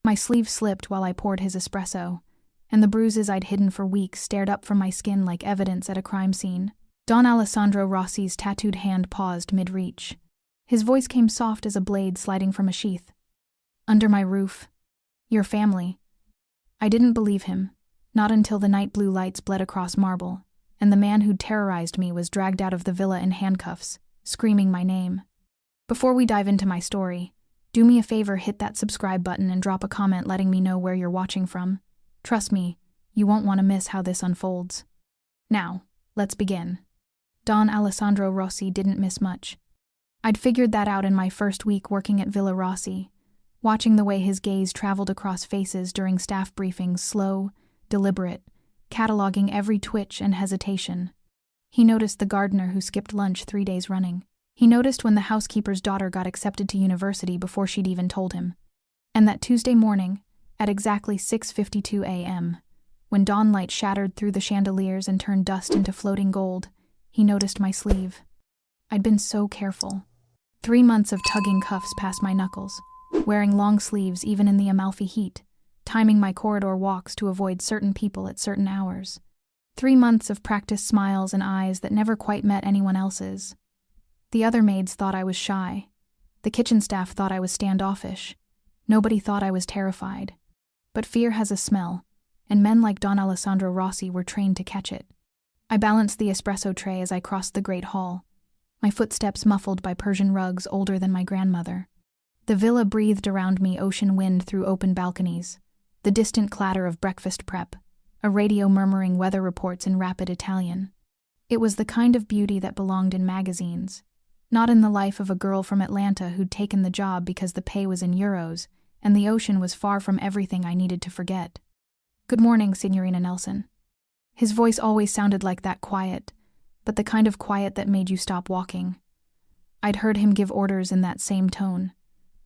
My sleeve slipped while I poured his espresso, and the bruises I'd hidden for weeks stared up from my skin like evidence at a crime scene. Don Alessandro Rossi's tattooed hand paused mid-reach. His voice came soft as a blade sliding from a sheath. "Under my roof. Your family." I didn't believe him, not until the night blue lights bled across marble, and the man who'd terrorized me was dragged out of the villa in handcuffs, screaming my name. Before we dive into my story, do me a favor, hit that subscribe button and drop a comment letting me know where you're watching from. Trust me, you won't want to miss how this unfolds. Now, let's begin. Don Alessandro Rossi didn't miss much. I'd figured that out in my first week working at Villa Rossi, watching the way his gaze traveled across faces during staff briefings, slow, deliberate, cataloging every twitch and hesitation. He noticed the gardener who skipped lunch 3 days running. He noticed when the housekeeper's daughter got accepted to university before she'd even told him. And that Tuesday morning, at exactly 6:52 a.m., when dawnlight shattered through the chandeliers and turned dust into floating gold, he noticed my sleeve. I'd been so careful. 3 months of tugging cuffs past my knuckles, wearing long sleeves even in the Amalfi heat, timing my corridor walks to avoid certain people at certain hours. 3 months of practiced smiles and eyes that never quite met anyone else's. The other maids thought I was shy. The kitchen staff thought I was standoffish. Nobody thought I was terrified. But fear has a smell, and men like Don Alessandro Rossi were trained to catch it. I balanced the espresso tray as I crossed the great hall, my footsteps muffled by Persian rugs older than my grandmother. The villa breathed around me, ocean wind through open balconies, the distant clatter of breakfast prep, a radio murmuring weather reports in rapid Italian. It was the kind of beauty that belonged in magazines, not in the life of a girl from Atlanta who'd taken the job because the pay was in euros and the ocean was far from everything I needed to forget. "Good morning, Signorina Nelson." His voice always sounded like that, quiet, but the kind of quiet that made you stop walking. I'd heard him give orders in that same tone,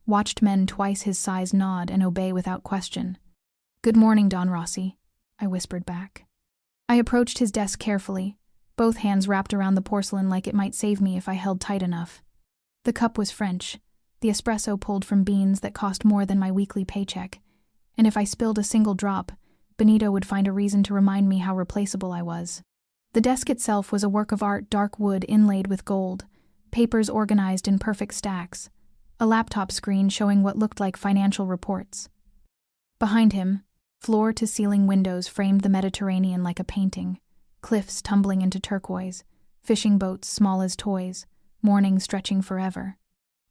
watched men twice his size nod and obey without question. "Good morning, Don Rossi," I whispered back. I approached his desk carefully, both hands wrapped around the porcelain like it might save me if I held tight enough. The cup was French, the espresso pulled from beans that cost more than my weekly paycheck, and if I spilled a single drop, Benito would find a reason to remind me how replaceable I was. The desk itself was a work of art, dark wood inlaid with gold, papers organized in perfect stacks, a laptop screen showing what looked like financial reports. Behind him, floor-to-ceiling windows framed the Mediterranean like a painting, cliffs tumbling into turquoise, fishing boats small as toys, morning stretching forever.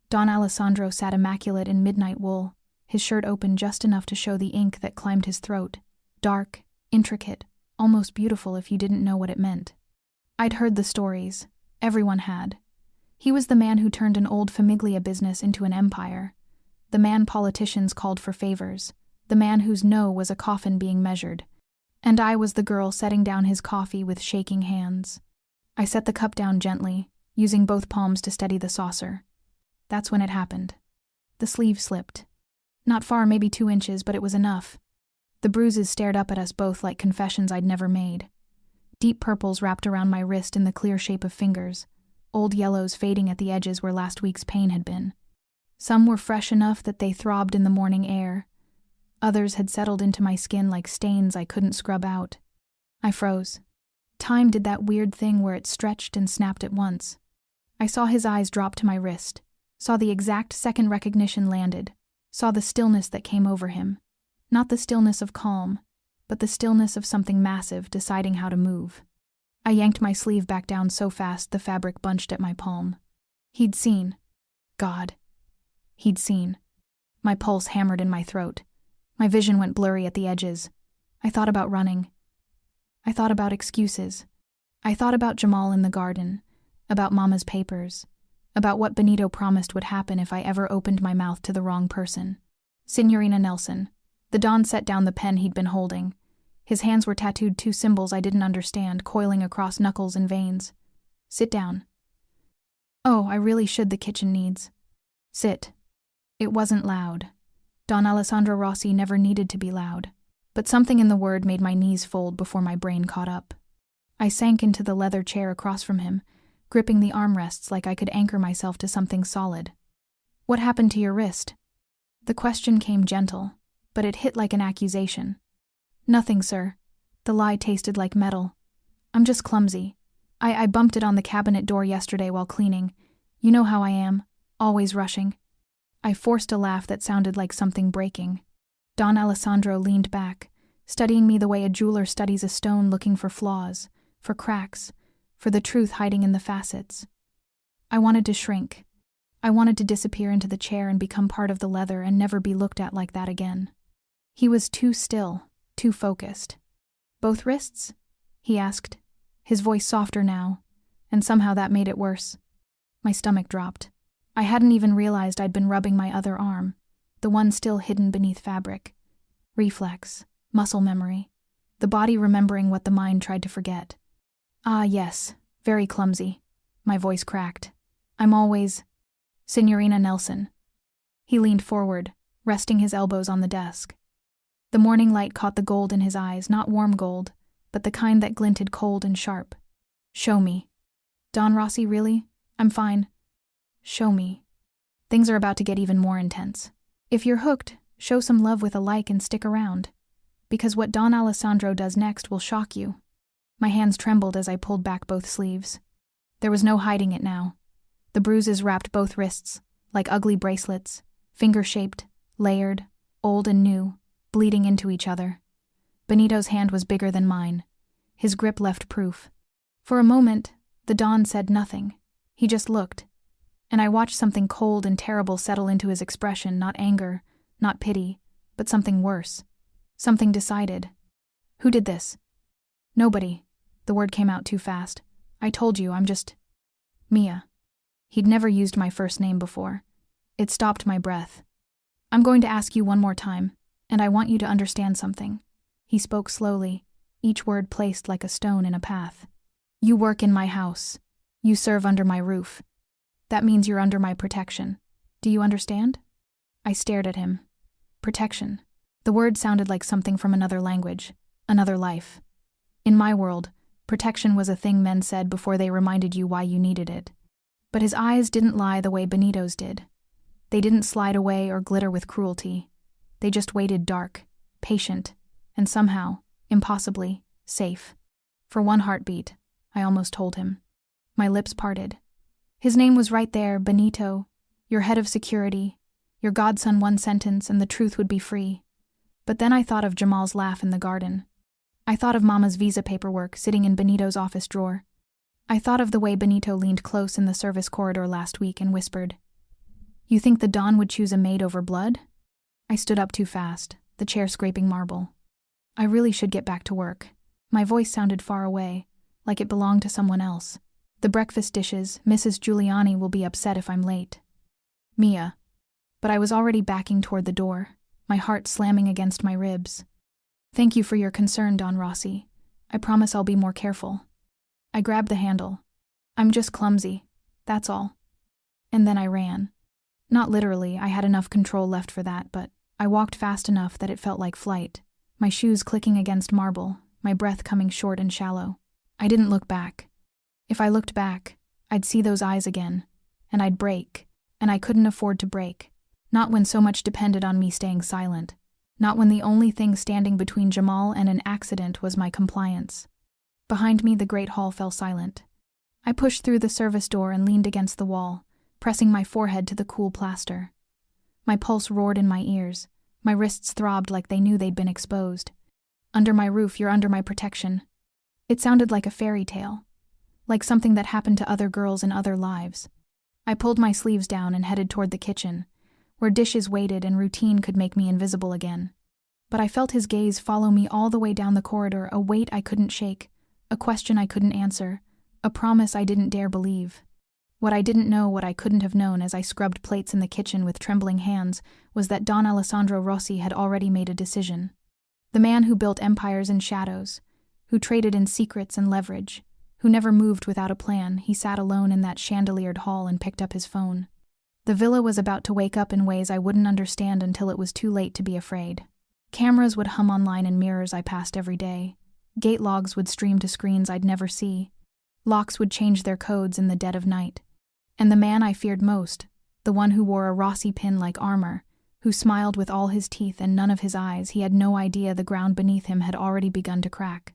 Don Alessandro sat immaculate in midnight wool, his shirt open just enough to show the ink that climbed his throat, dark, intricate, almost beautiful if you didn't know what it meant. I'd heard the stories. Everyone had. He was the man who turned an old famiglia business into an empire, the man politicians called for favors, the man whose no was a coffin being measured. And I was the girl setting down his coffee with shaking hands. I set the cup down gently, using both palms to steady the saucer. That's when it happened. The sleeve slipped. Not far, maybe 2 inches, but it was enough. The bruises stared up at us both like confessions I'd never made. Deep purples wrapped around my wrist in the clear shape of fingers, old yellows fading at the edges where last week's pain had been. Some were fresh enough that they throbbed in the morning air. Others had settled into my skin like stains I couldn't scrub out. I froze. Time did that weird thing where it stretched and snapped at once. I saw his eyes drop to my wrist, saw the exact second recognition landed, saw the stillness that came over him. Not the stillness of calm, but the stillness of something massive deciding how to move. I yanked my sleeve back down so fast the fabric bunched at my palm. He'd seen. God. He'd seen. My pulse hammered in my throat. My vision went blurry at the edges. I thought about running. I thought about excuses. I thought about Jamal in the garden, about Mama's papers, about what Benito promised would happen if I ever opened my mouth to the wrong person. Signorina Nelson. The Don set down the pen he'd been holding. His hands were tattooed 2 symbols I didn't understand, coiling across knuckles and veins. Sit down. Oh, I really should, the kitchen needs. Sit. It wasn't loud. Don Alessandro Rossi never needed to be loud, but something in the word made my knees fold before my brain caught up. I sank into the leather chair across from him, gripping the armrests like I could anchor myself to something solid. What happened to your wrist? The question came gentle, but it hit like an accusation. "Nothing, sir." The lie tasted like metal. "I'm just clumsy. I bumped it on the cabinet door yesterday while cleaning. You know how I am, always rushing." I forced a laugh that sounded like something breaking. Don Alessandro leaned back, studying me the way a jeweler studies a stone, looking for flaws, for cracks, for the truth hiding in the facets. I wanted to shrink. I wanted to disappear into the chair and become part of the leather and never be looked at like that again. He was too still, too focused. "Both wrists?" he asked, his voice softer now, and somehow that made it worse. My stomach dropped. I hadn't even realized I'd been rubbing my other arm, the one still hidden beneath fabric. Reflex, muscle memory, the body remembering what the mind tried to forget. "Ah, yes, very clumsy." My voice cracked. "I'm always—" "Signorina Nelson." He leaned forward, resting his elbows on the desk. The morning light caught the gold in his eyes, not warm gold, but the kind that glinted cold and sharp. "Show me." "Don Rossi, really? I'm fine." "Show me." Things are about to get even more intense. If you're hooked, show some love with a like and stick around. Because what Don Alessandro does next will shock you. My hands trembled as I pulled back both sleeves. There was no hiding it now. The bruises wrapped both wrists, like ugly bracelets, finger-shaped, layered, old and new, bleeding into each other. Benito's hand was bigger than mine. His grip left proof. For a moment, the Don said nothing. He just looked. And I watched something cold and terrible settle into his expression, not anger, not pity, but something worse. Something decided. "Who did this?" "Nobody." The word came out too fast. "I told you, I'm just—" "Mia." He'd never used my first name before. It stopped my breath. "I'm going to ask you one more time, and I want you to understand something." He spoke slowly, each word placed like a stone in a path. "You work in my house. You serve under my roof. That means you're under my protection. Do you understand?" I stared at him. Protection. The word sounded like something from another language, another life. In my world, protection was a thing men said before they reminded you why you needed it. But his eyes didn't lie the way Benito's did. They didn't slide away or glitter with cruelty. They just waited dark, patient, and somehow, impossibly, safe. For one heartbeat, I almost told him. My lips parted. His name was right there, Benito, your head of security, your godson. One sentence and the truth would be free. But then I thought of Jamal's laugh in the garden. I thought of Mama's visa paperwork sitting in Benito's office drawer. I thought of the way Benito leaned close in the service corridor last week and whispered, "You think the Don would choose a maid over blood?" I stood up too fast, the chair scraping marble. I really should get back to work. My voice sounded far away, like it belonged to someone else. "The breakfast dishes, Mrs. Giuliani will be upset if I'm late." "Mia." But I was already backing toward the door, my heart slamming against my ribs. "Thank you for your concern, Don Rossi. I promise I'll be more careful." I grabbed the handle. "I'm just clumsy, that's all." And then I ran. Not literally, I had enough control left for that, but I walked fast enough that it felt like flight, my shoes clicking against marble, my breath coming short and shallow. I didn't look back. If I looked back, I'd see those eyes again, and I'd break, and I couldn't afford to break. Not when so much depended on me staying silent. Not when the only thing standing between Jamal and an accident was my compliance. Behind me, the great hall fell silent. I pushed through the service door and leaned against the wall, pressing my forehead to the cool plaster. My pulse roared in my ears. My wrists throbbed like they knew they'd been exposed. "Under my roof, you're under my protection." It sounded like a fairy tale, like something that happened to other girls in other lives. I pulled my sleeves down and headed toward the kitchen, where dishes waited and routine could make me invisible again. But I felt his gaze follow me all the way down the corridor, a weight I couldn't shake, a question I couldn't answer, a promise I didn't dare believe. What I didn't know, what I couldn't have known as I scrubbed plates in the kitchen with trembling hands, was that Don Alessandro Rossi had already made a decision. The man who built empires in shadows, who traded in secrets and leverage, who never moved without a plan, he sat alone in that chandeliered hall and picked up his phone. The villa was about to wake up in ways I wouldn't understand until it was too late to be afraid. Cameras would hum online in mirrors I passed every day. Gate logs would stream to screens I'd never see. Locks would change their codes in the dead of night. And the man I feared most, the one who wore a Rossi pin like armor, who smiled with all his teeth and none of his eyes. He had no idea the ground beneath him had already begun to crack.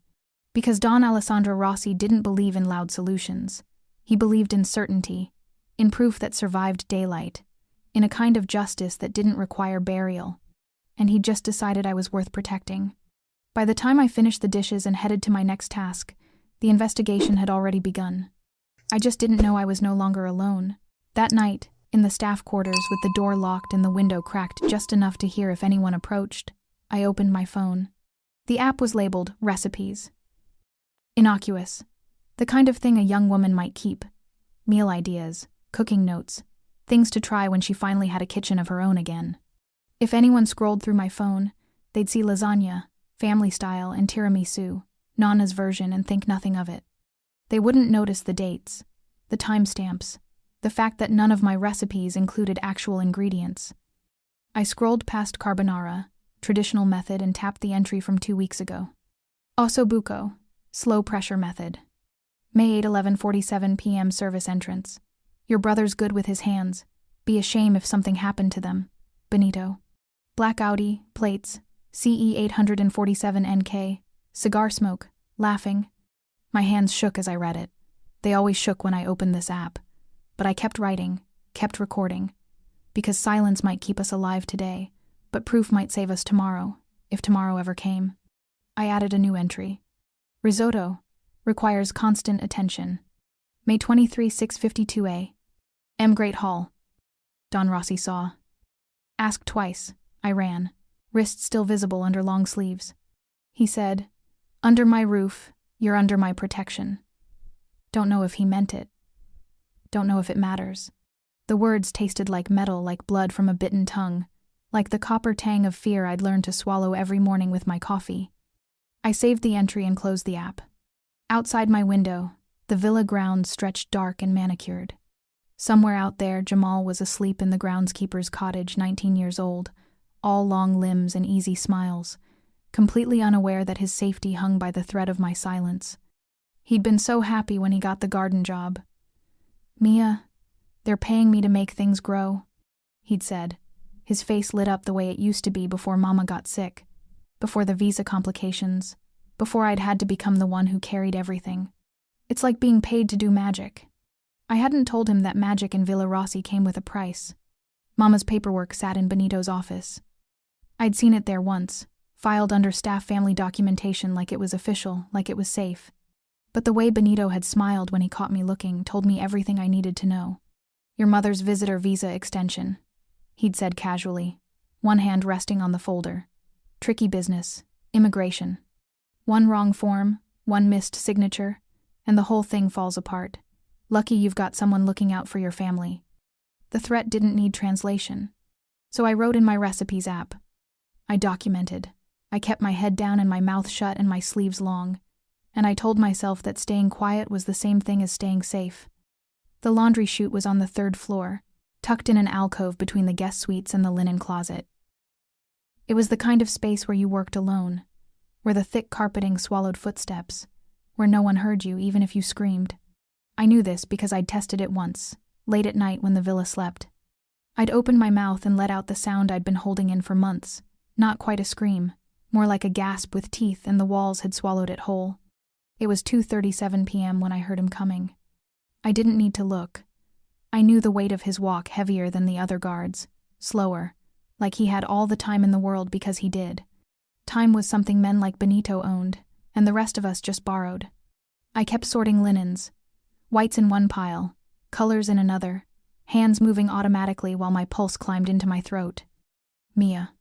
Because Don Alessandro Rossi didn't believe in loud solutions. He believed in certainty, in proof that survived daylight, in a kind of justice that didn't require burial. And he'd just decided I was worth protecting. By the time I finished the dishes and headed to my next task, the investigation had already begun. I just didn't know I was no longer alone. That night, in the staff quarters with the door locked and the window cracked just enough to hear if anyone approached, I opened my phone. The app was labeled Recipes. Innocuous. The kind of thing a young woman might keep. Meal ideas, cooking notes, things to try when she finally had a kitchen of her own again. If anyone scrolled through my phone, they'd see lasagna, family style, and tiramisu, Nana's version, and think nothing of it. They wouldn't notice the dates, the timestamps, the fact that none of my recipes included actual ingredients. I scrolled past carbonara, traditional method, and tapped the entry from 2 weeks ago. Osso buco, slow pressure method. Maid, 11:47 p.m. service entrance. Your brother's good with his hands. Be a shame if something happened to them. Benito. Black Audi, plates, CE 847 NK, cigar smoke, laughing. My hands shook as I read it. They always shook when I opened this app. But I kept writing, kept recording. Because silence might keep us alive today, but proof might save us tomorrow, if tomorrow ever came. I added a new entry. Risotto. Requires constant attention. May 23, 6:52 M. Great Hall. Don Rossi saw. Ask twice. I ran, wrist still visible under long sleeves. He said, "Under my roof, you're under my protection." Don't know if he meant it. Don't know if it matters. The words tasted like metal, like blood from a bitten tongue, like the copper tang of fear I'd learned to swallow every morning with my coffee. I saved the entry and closed the app. Outside my window, the villa grounds stretched dark and manicured. Somewhere out there, Jamal was asleep in the groundskeeper's cottage, 19 years old, all long limbs and easy smiles, completely unaware that his safety hung by the thread of my silence. He'd been so happy when he got the garden job. "Mia, they're paying me to make things grow," he'd said. His face lit up the way it used to be before Mama got sick, before the visa complications, before I'd had to become the one who carried everything. It's like being paid to do magic. I hadn't told him that magic in Villa Rossi came with a price. Mama's paperwork sat in Benito's office. I'd seen it there once, filed under staff family documentation like it was official, like it was safe. But the way Benito had smiled when he caught me looking told me everything I needed to know. "Your mother's visitor visa extension," he'd said casually, one hand resting on the folder. "Tricky business, immigration. One wrong form, one missed signature, and the whole thing falls apart. Lucky you've got someone looking out for your family." The threat didn't need translation. So I wrote in my recipes app. I documented. I kept my head down and my mouth shut and my sleeves long. And I told myself that staying quiet was the same thing as staying safe. The laundry chute was on the 3rd floor, tucked in an alcove between the guest suites and the linen closet. It was the kind of space where you worked alone, where the thick carpeting swallowed footsteps, where no one heard you even if you screamed. I knew this because I'd tested it once, late at night when the villa slept. I'd opened my mouth and let out the sound I'd been holding in for months, not quite a scream, more like a gasp with teeth, and the walls had swallowed it whole. It was 2:37 p.m. when I heard him coming. I didn't need to look. I knew the weight of his walk heavier than the other guards, slower, like he had all the time in the world because he did. Time was something men like Benito owned, and the rest of us just borrowed. I kept sorting linens, whites in one pile, colors in another, hands moving automatically while my pulse climbed into my throat. "Mia."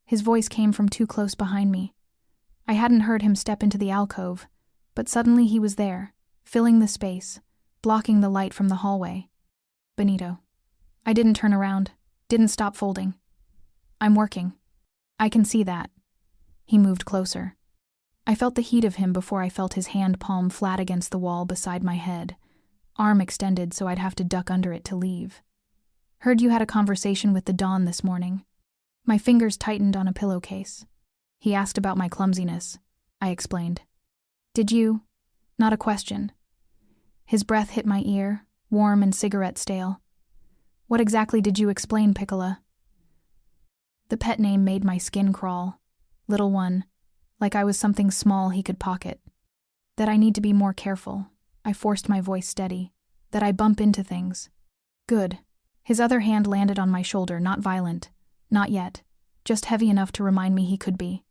His voice came from too close behind me. I hadn't heard him step into the alcove, but suddenly he was there, filling the space, blocking the light from the hallway. "Benito." I didn't turn around, didn't stop folding. "I'm working. I can see that." He moved closer. I felt the heat of him before I felt his hand palm flat against the wall beside my head, arm extended so I'd have to duck under it to leave. "Heard you had a conversation with the Don this morning." My fingers tightened on a pillowcase. "He asked about my clumsiness," I explained. "Did you?" Not a question. His breath hit my ear, warm and cigarette stale. "What exactly did you explain, Piccola?" The pet name made my skin crawl. Little one. Like I was something small he could pocket. That I need to be more careful. I forced my voice steady. That I bump into things. Good. His other hand landed on my shoulder, not violent. Not yet. Just heavy enough to remind me he could be.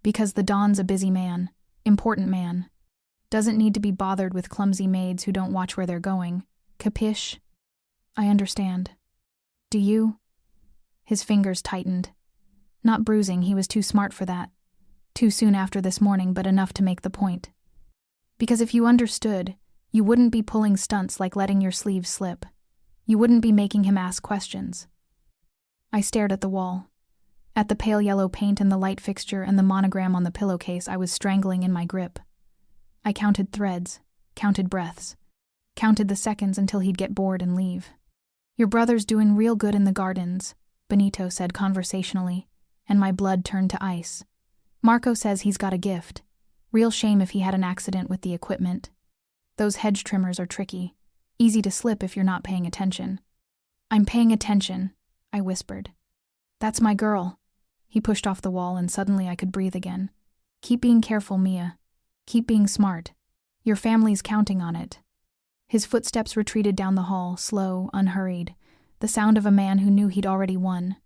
Because the Don's a busy man. Important man. Doesn't need to be bothered with clumsy maids who don't watch where they're going. Capiche? I understand. Do you? His fingers tightened. Not bruising, he was too smart for that. Too soon after this morning, but enough to make the point. Because if you understood, you wouldn't be pulling stunts like letting your sleeves slip. You wouldn't be making him ask questions. I stared at the wall. At the pale yellow paint and the light fixture and the monogram on the pillowcase I was strangling in my grip. I counted threads, counted breaths, counted the seconds until he'd get bored and leave. Your brother's doing real good in the gardens, Benito said conversationally, and my blood turned to ice. Marco says he's got a gift. Real shame if he had an accident with the equipment. Those hedge trimmers are tricky. Easy to slip if you're not paying attention. I'm paying attention, I whispered. That's my girl. He pushed off the wall and suddenly I could breathe again. Keep being careful, Mia. Keep being smart. Your family's counting on it. His footsteps retreated down the hall, slow, unhurried, the sound of a man who knew he'd already won.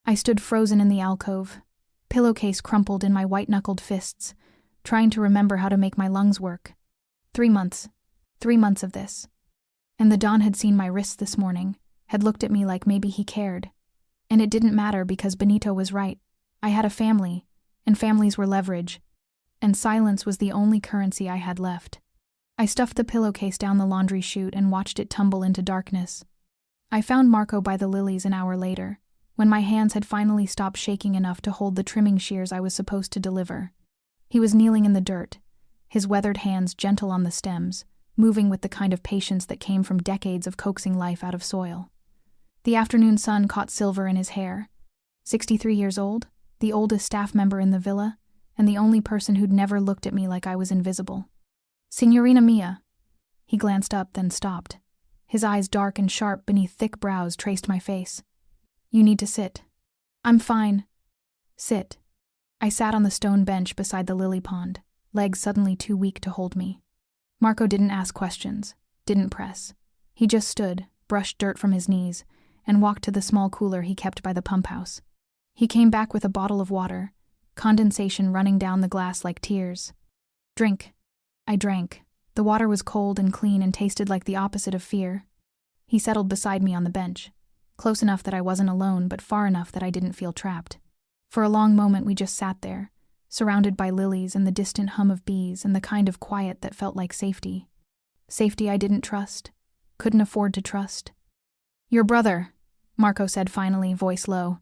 I stood frozen in the alcove, pillowcase crumpled in my white-knuckled fists, trying to remember how to make my lungs work. 3 months. 3 months of this. And the Don had seen my wrists this morning, had looked at me like maybe he cared. And it didn't matter because Benito was right. I had a family, and families were leverage. And silence was the only currency I had left. I stuffed the pillowcase down the laundry chute and watched it tumble into darkness. I found Marco by the lilies an hour later, when my hands had finally stopped shaking enough to hold the trimming shears I was supposed to deliver. He was kneeling in the dirt, his weathered hands gentle on the stems, moving with the kind of patience that came from decades of coaxing life out of soil. The afternoon sun caught silver in his hair. 63 years old, the oldest staff member in the villa, and the only person who'd never looked at me like I was invisible. Signorina Mia. He glanced up, then stopped. His eyes dark and sharp beneath thick brows traced my face. You need to sit. I'm fine. Sit. I sat on the stone bench beside the lily pond, legs suddenly too weak to hold me. Marco didn't ask questions, didn't press. He just stood, brushed dirt from his knees, and walked to the small cooler he kept by the pump house. He came back with a bottle of water, condensation running down the glass like tears. Drink. I drank. The water was cold and clean and tasted like the opposite of fear. He settled beside me on the bench, close enough that I wasn't alone but far enough that I didn't feel trapped. For a long moment we just sat there, surrounded by lilies and the distant hum of bees and the kind of quiet that felt like safety. Safety I didn't trust, couldn't afford to trust. Your brother, Marco said finally, voice low,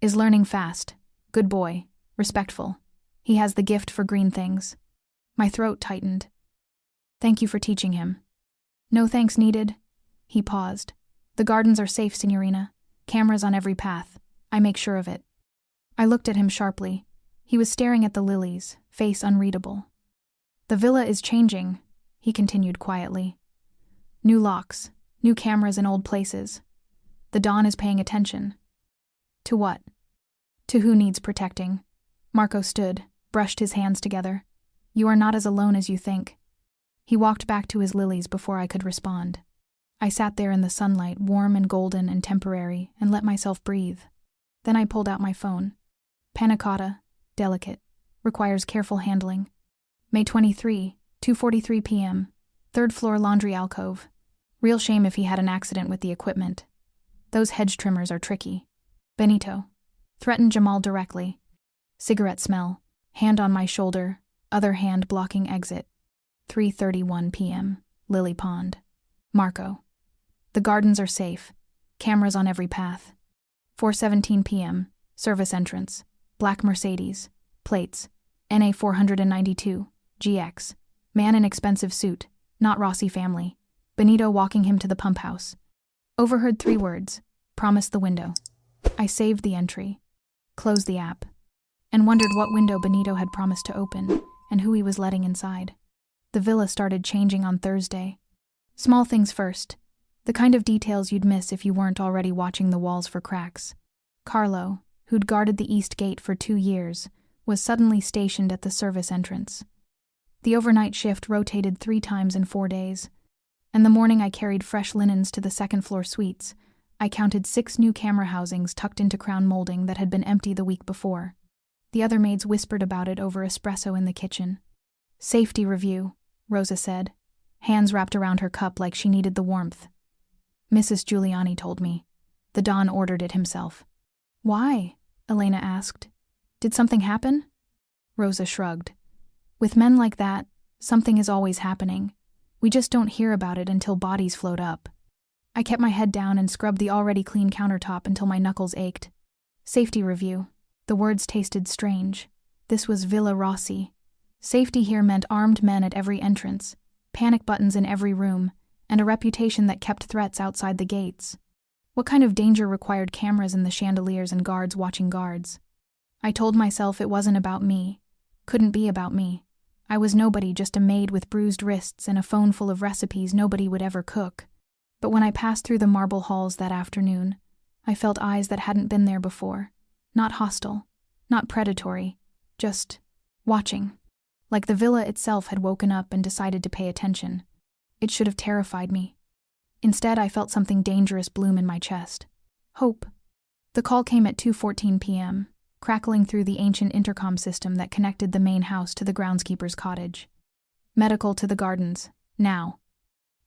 is learning fast. Good boy, respectful. He has the gift for green things. My throat tightened. Thank you for teaching him. No thanks needed. He paused. The gardens are safe, Signorina. Cameras on every path. I make sure of it. I looked at him sharply. He was staring at the lilies, face unreadable. The villa is changing, he continued quietly. New locks, new cameras in old places. The Don is paying attention. To what? To who needs protecting. Marco stood, brushed his hands together. You are not as alone as you think. He walked back to his lilies before I could respond. I sat there in the sunlight, warm and golden and temporary, and let myself breathe. Then I pulled out my phone. Panna cotta, delicate, requires careful handling. May 23, 2:43 p.m., 3rd floor laundry alcove. Real shame if he had an accident with the equipment. Those hedge trimmers are tricky. Benito. Threatened Jamal directly. Cigarette smell. Hand on my shoulder, other hand blocking exit. 3:31 p.m., Lily Pond. Marco. The gardens are safe. Cameras on every path. 4:17 p.m., service entrance. Black Mercedes. Plates. NA 492. GX. Man in expensive suit. Not Rossi family. Benito walking him to the pump house. Overheard 3 words. Promised the window. I saved the entry. Closed the app. And wondered what window Benito had promised to open and who he was letting inside. The villa started changing on Thursday. Small things first. The kind of details you'd miss if you weren't already watching the walls for cracks. Carlo, who'd guarded the east gate for 2 years, was suddenly stationed at the service entrance. The overnight shift rotated 3 times in 4 days, and the morning I carried fresh linens to the second-floor suites, I counted 6 new camera housings tucked into crown molding that had been empty the week before. The other maids whispered about it over espresso in the kitchen. "Safety review," Rosa said, hands wrapped around her cup like she needed the warmth. "Mrs. Giuliani told me. The Don ordered it himself." "Why?" Elena asked. "Did something happen?" Rosa shrugged. "With men like that, something is always happening. We just don't hear about it until bodies float up." I kept my head down and scrubbed the already clean countertop until my knuckles ached. Safety review. The words tasted strange. This was Villa Rossi. Safety here meant armed men at every entrance, panic buttons in every room, and a reputation that kept threats outside the gates. What kind of danger required cameras in the chandeliers and guards watching guards? I told myself it wasn't about me. Couldn't be about me. I was nobody, just a maid with bruised wrists and a phone full of recipes nobody would ever cook. But when I passed through the marble halls that afternoon, I felt eyes that hadn't been there before. Not hostile, not predatory, just watching. Like the villa itself had woken up and decided to pay attention. It should have terrified me. Instead, I felt something dangerous bloom in my chest. Hope. The call came at 2:14 p.m., crackling through the ancient intercom system that connected the main house to the groundskeeper's cottage. Medical to the gardens, now.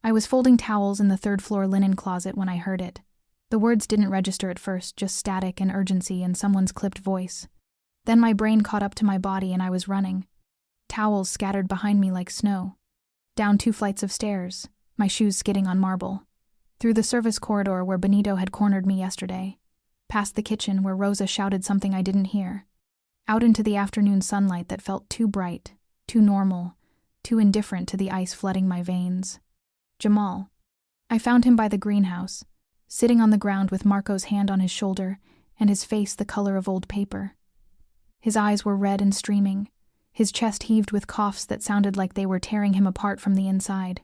I was folding towels in the third-floor linen closet when I heard it. The words didn't register at first, just static and urgency in someone's clipped voice. Then my brain caught up to my body and I was running. Towels scattered behind me like snow. Down 2 flights of stairs, my shoes skidding on marble. Through the service corridor where Benito had cornered me yesterday. Past the kitchen where Rosa shouted something I didn't hear. Out into the afternoon sunlight that felt too bright, too normal, too indifferent to the ice flooding my veins. Jamal. I found him by the greenhouse, sitting on the ground with Marco's hand on his shoulder and his face the color of old paper. His eyes were red and streaming. His chest heaved with coughs that sounded like they were tearing him apart from the inside.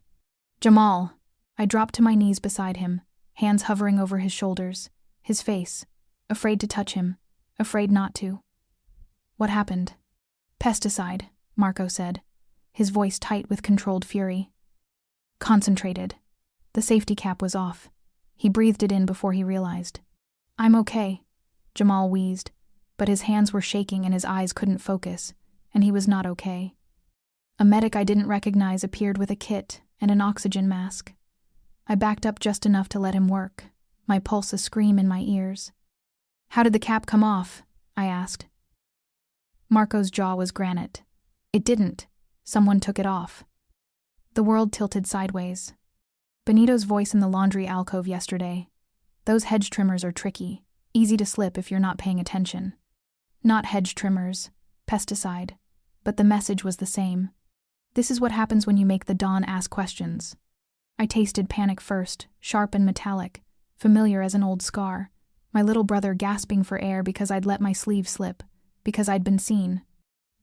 "Jamal." I dropped to my knees beside him, hands hovering over his shoulders, his face, afraid to touch him, afraid not to. "What happened?" "Pesticide," Marco said, his voice tight with controlled fury. "Concentrated." The safety cap was off. He breathed it in before he realized. "I'm okay," Jamal wheezed, but his hands were shaking and his eyes couldn't focus, and he was not okay. A medic I didn't recognize appeared with a kit and an oxygen mask. I backed up just enough to let him work, my pulse a scream in my ears. "How did the cap come off?" I asked. Marco's jaw was granite. "It didn't. Someone took it off." The world tilted sideways. Benito's voice in the laundry alcove yesterday. "Those hedge trimmers are tricky, easy to slip if you're not paying attention." Not hedge trimmers, pesticide, but the message was the same. This is what happens when you make the Don ask questions. I tasted panic first, sharp and metallic, familiar as an old scar. My little brother gasping for air because I'd let my sleeve slip, because I'd been seen,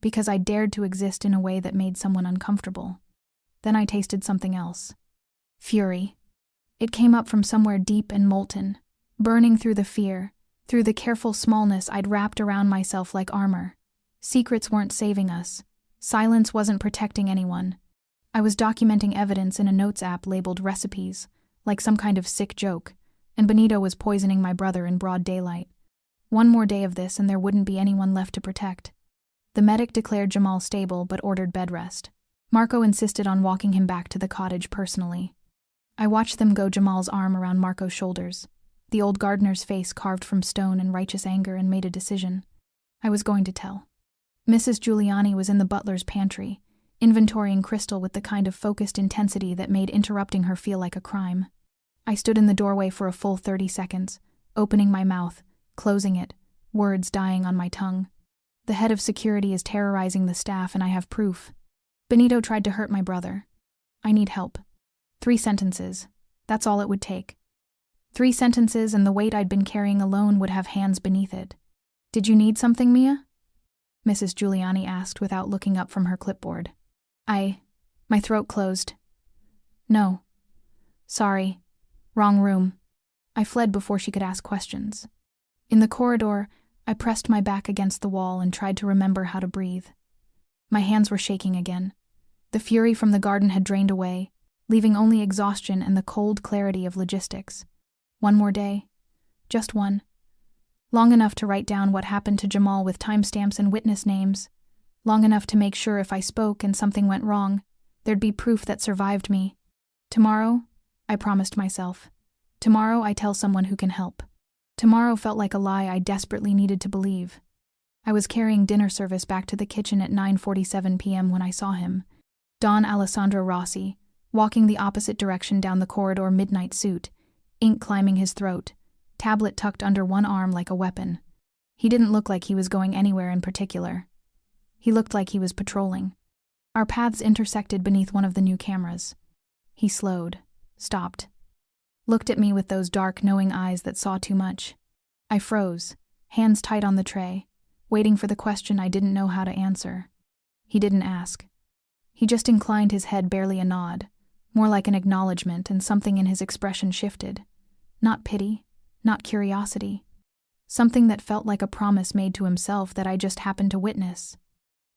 because I dared to exist in a way that made someone uncomfortable. Then I tasted something else. Fury. It came up from somewhere deep and molten, burning through the fear, through the careful smallness I'd wrapped around myself like armor. Secrets weren't saving us. Silence wasn't protecting anyone. I was documenting evidence in a notes app labeled recipes, like some kind of sick joke, and Benito was poisoning my brother in broad daylight. One more day of this and there wouldn't be anyone left to protect. The medic declared Jamal stable but ordered bed rest. Marco insisted on walking him back to the cottage personally. I watched them go Jamal's arm around Marco's shoulders, the old gardener's face carved from stone in righteous anger, and made a decision. I was going to tell. Mrs. Giuliani was in the butler's pantry, inventorying crystal with the kind of focused intensity that made interrupting her feel like a crime. I stood in the doorway for a full 30 seconds, opening my mouth, closing it, words dying on my tongue. The head of security is terrorizing the staff and I have proof. Benito tried to hurt my brother. I need help. 3 sentences. That's all it would take. 3 sentences and the weight I'd been carrying alone would have hands beneath it. "Did you need something, Mia?" Mrs. Giuliani asked without looking up from her clipboard. My throat closed. "No. Sorry. Wrong room." I fled before she could ask questions. In the corridor, I pressed my back against the wall and tried to remember how to breathe. My hands were shaking again. The fury from the garden had drained away, leaving only exhaustion and the cold clarity of logistics. One more day. Just one. Long enough to write down what happened to Jamal with timestamps and witness names. Long enough to make sure if I spoke and something went wrong, there'd be proof that survived me. Tomorrow, I promised myself. Tomorrow I tell someone who can help. Tomorrow felt like a lie I desperately needed to believe. I was carrying dinner service back to the kitchen at 9:47 p.m. when I saw him. Don Alessandro Rossi, walking the opposite direction down the corridor, midnight suit, ink climbing his throat, tablet tucked under one arm like a weapon. He didn't look like he was going anywhere in particular. He looked like he was patrolling. Our paths intersected beneath one of the new cameras. He slowed, stopped, looked at me with those dark, knowing eyes that saw too much. I froze, hands tight on the tray, waiting for the question I didn't know how to answer. He didn't ask. He just inclined his head, barely a nod, more like an acknowledgement, and something in his expression shifted. Not pity, not curiosity. Something that felt like a promise made to himself that I just happened to witness.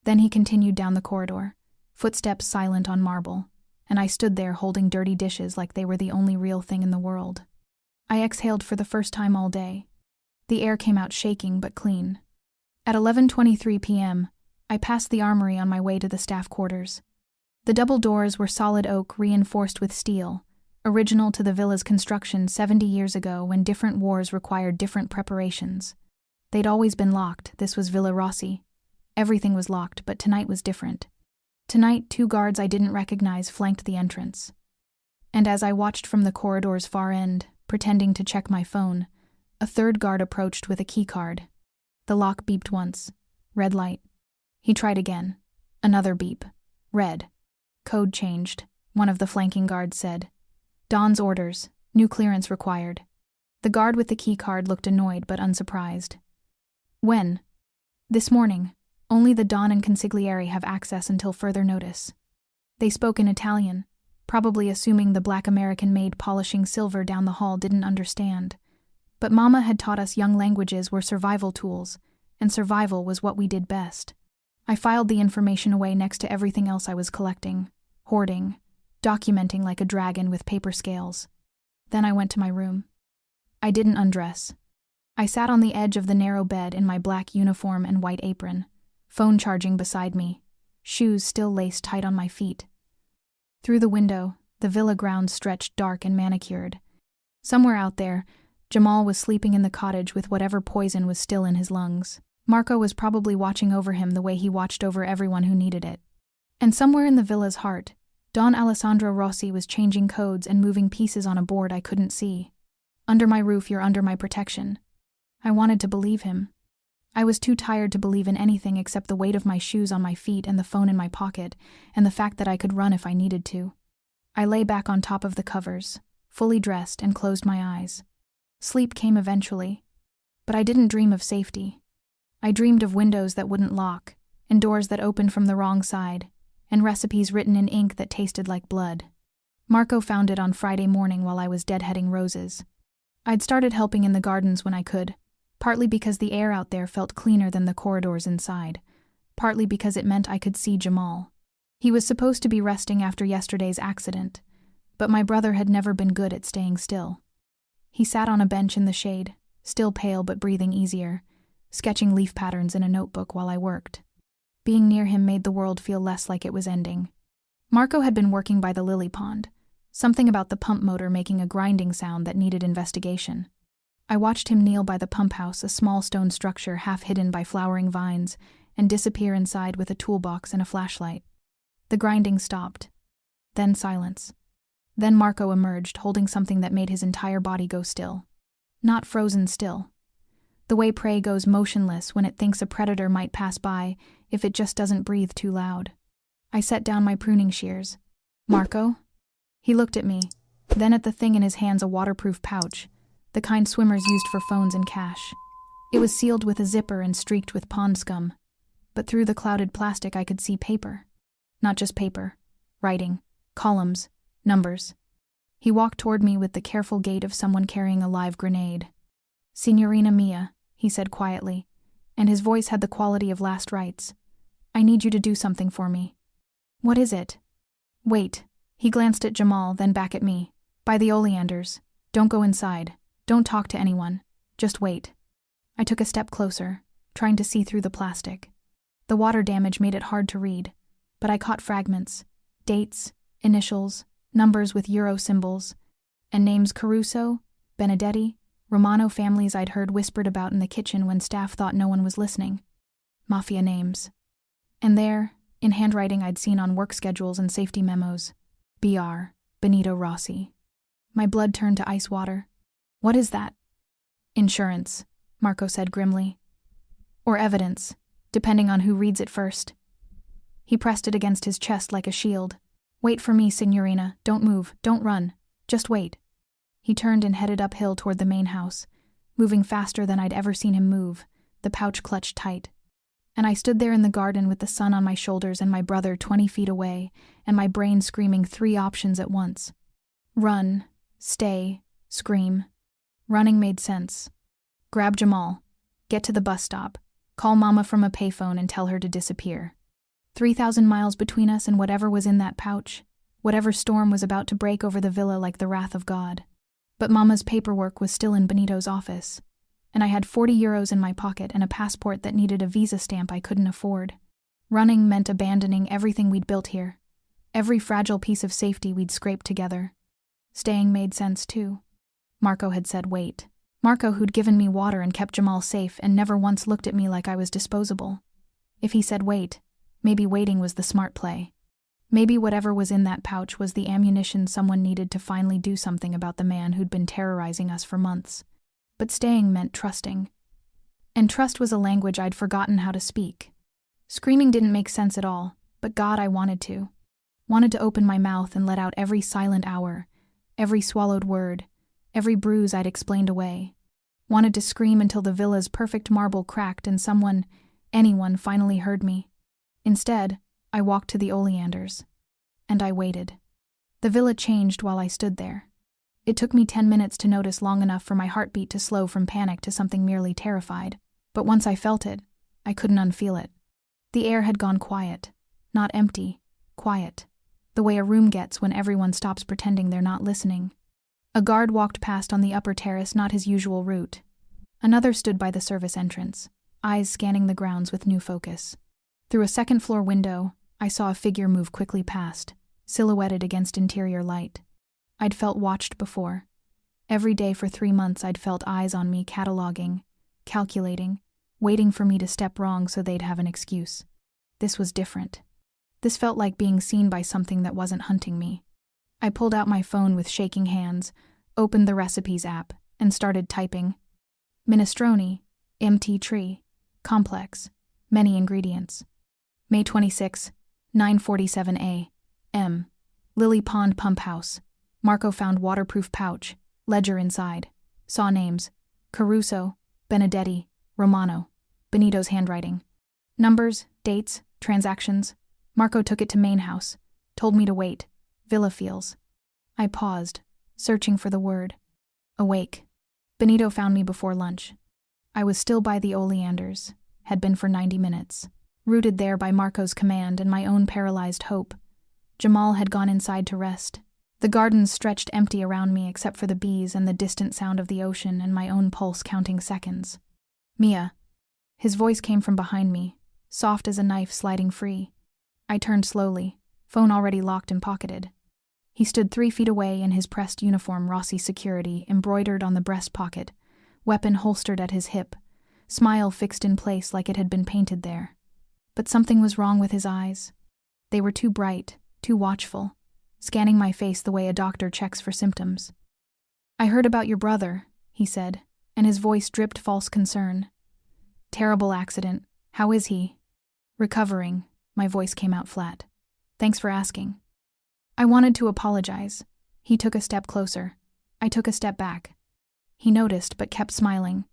Then he continued down the corridor, footsteps silent on marble, and I stood there holding dirty dishes like they were the only real thing in the world. I exhaled for the first time all day. The air came out shaking but clean. At 11:23 p.m., I passed the armory on my way to the staff quarters. The double doors were solid oak reinforced with steel, original to the villa's construction 70 years ago when different wars required different preparations. They'd always been locked. This was Villa Rossi. Everything was locked, but tonight was different. Tonight, 2 guards I didn't recognize flanked the entrance. And as I watched from the corridor's far end, pretending to check my phone, a 3rd guard approached with a keycard. The lock beeped once. Red light. He tried again. Another beep. Red. Code changed, one of the flanking guards said. Don's orders. New clearance required. The guard with the keycard looked annoyed but unsurprised. When? This morning. Only the Don and consigliere have access until further notice. They spoke in Italian, probably assuming the black American maid polishing silver down the hall didn't understand. But Mama had taught us young languages were survival tools, and survival was what we did best. I filed the information away next to everything else I was collecting, hoarding, documenting like a dragon with paper scales. Then I went to my room. I didn't undress. I sat on the edge of the narrow bed in my black uniform and white apron, phone charging beside me, shoes still laced tight on my feet. Through the window, the villa grounds stretched dark and manicured. Somewhere out there, Jamal was sleeping in the cottage with whatever poison was still in his lungs. Marco was probably watching over him the way he watched over everyone who needed it. And somewhere in the villa's heart, Don Alessandro Rossi was changing codes and moving pieces on a board I couldn't see. Under my roof, you're under my protection. I wanted to believe him. I was too tired to believe in anything except the weight of my shoes on my feet and the phone in my pocket, and the fact that I could run if I needed to. I lay back on top of the covers, fully dressed, and closed my eyes. Sleep came eventually, but I didn't dream of safety. I dreamed of windows that wouldn't lock, and doors that opened from the wrong side, and recipes written in ink that tasted like blood. Marco found it on Friday morning while I was deadheading roses. I'd started helping in the gardens when I could, partly because the air out there felt cleaner than the corridors inside, partly because it meant I could see Jamal. He was supposed to be resting after yesterday's accident, but my brother had never been good at staying still. He sat on a bench in the shade, still pale but breathing easier, sketching leaf patterns in a notebook while I worked. Being near him made the world feel less like it was ending. Marco had been working by the lily pond, something about the pump motor making a grinding sound that needed investigation. I watched him kneel by the pump house, a small stone structure half hidden by flowering vines, and disappear inside with a toolbox and a flashlight. The grinding stopped. Then silence. Then Marco emerged, holding something that made his entire body go still. Not frozen still. The way prey goes motionless when it thinks a predator might pass by if it just doesn't breathe too loud. I set down my pruning shears. Marco? He looked at me, then at the thing in his hands, a waterproof pouch, the kind swimmers used for phones and cash. It was sealed with a zipper and streaked with pond scum, but through the clouded plastic I could see paper. Not just paper. Writing. Columns. Numbers. He walked toward me with the careful gait of someone carrying a live grenade. "Signorina Mia," he said quietly, and his voice had the quality of last rites. "I need you to do something for me." "What is it?" "Wait." He glanced at Jamal, then back at me. "By the oleanders. Don't go inside. Don't talk to anyone. Just wait." I took a step closer, trying to see through the plastic. The water damage made it hard to read, but I caught fragments. Dates, initials, numbers with Euro symbols, and names Caruso, Benedetti, Romano families I'd heard whispered about in the kitchen when staff thought no one was listening. Mafia names. And there, in handwriting I'd seen on work schedules and safety memos, BR, Benito Rossi. My blood turned to ice water. "What is that?" "Insurance," Marco said grimly. "Or evidence, depending on who reads it first." He pressed it against his chest like a shield. "Wait for me, Signorina. Don't move. Don't run. Just wait." He turned and headed uphill toward the main house, moving faster than I'd ever seen him move, the pouch clutched tight. And I stood there in the garden with the sun on my shoulders and my brother 20 feet away, and my brain screaming 3 options at once. Run, stay, scream. Running made sense. Grab Jamal. Get to the bus stop. Call Mama from a payphone and tell her to disappear. 3,000 miles between us and whatever was in that pouch, whatever storm was about to break over the villa like the wrath of God. But Mama's paperwork was still in Benito's office, and I had 40 euros in my pocket and a passport that needed a visa stamp I couldn't afford. Running meant abandoning everything we'd built here, every fragile piece of safety we'd scraped together. Staying made sense too. Marco had said wait. Marco who'd given me water and kept Jamal safe and never once looked at me like I was disposable. If he said wait, maybe waiting was the smart play. Maybe whatever was in that pouch was the ammunition someone needed to finally do something about the man who'd been terrorizing us for months. But staying meant trusting. And trust was a language I'd forgotten how to speak. Screaming didn't make sense at all, but God, I wanted to. Wanted to open my mouth and let out every silent hour, every swallowed word, every bruise I'd explained away. Wanted to scream until the villa's perfect marble cracked and someone, anyone, finally heard me. Instead, I walked to the oleanders. And I waited. The villa changed while I stood there. It took me 10 minutes to notice long enough for my heartbeat to slow from panic to something merely terrified. But once I felt it, I couldn't unfeel it. The air had gone quiet. Not empty, quiet. The way a room gets when everyone stops pretending they're not listening. A guard walked past on the upper terrace, not his usual route. Another stood by the service entrance, eyes scanning the grounds with new focus. Through a second-floor window, I saw a figure move quickly past, silhouetted against interior light. I'd felt watched before. Every day for 3 months I'd felt eyes on me, cataloging, calculating, waiting for me to step wrong so they'd have an excuse. This was different. This felt like being seen by something that wasn't hunting me. I pulled out my phone with shaking hands, opened the recipes app, and started typing. Minestrone, MT tree, complex, many ingredients. May 26, 9:47 a.m. Lily Pond Pump House. Marco found waterproof pouch, ledger inside. Saw names: Caruso, Benedetti, Romano. Benito's handwriting. Numbers, dates, transactions. Marco took it to main house. Told me to wait. Villa feels. I paused, searching for the word. Awake. Benito found me before lunch. I was still by the oleanders, had been for 90 minutes. Rooted there by Marco's command and my own paralyzed hope. Jamal had gone inside to rest. The gardens stretched empty around me except for the bees and the distant sound of the ocean and my own pulse counting seconds. Mia. His voice came from behind me, soft as a knife sliding free. I turned slowly, phone already locked and pocketed. He stood 3 feet away in his pressed uniform, Rossi security, embroidered on the breast pocket, weapon holstered at his hip, smile fixed in place like it had been painted there. But something was wrong with his eyes. They were too bright, too watchful, scanning my face the way a doctor checks for symptoms. I heard about your brother, he said, and his voice dripped false concern. Terrible accident. How is he? Recovering. My voice came out flat. Thanks for asking. I wanted to apologize. He took a step closer. I took a step back. He noticed but kept smiling.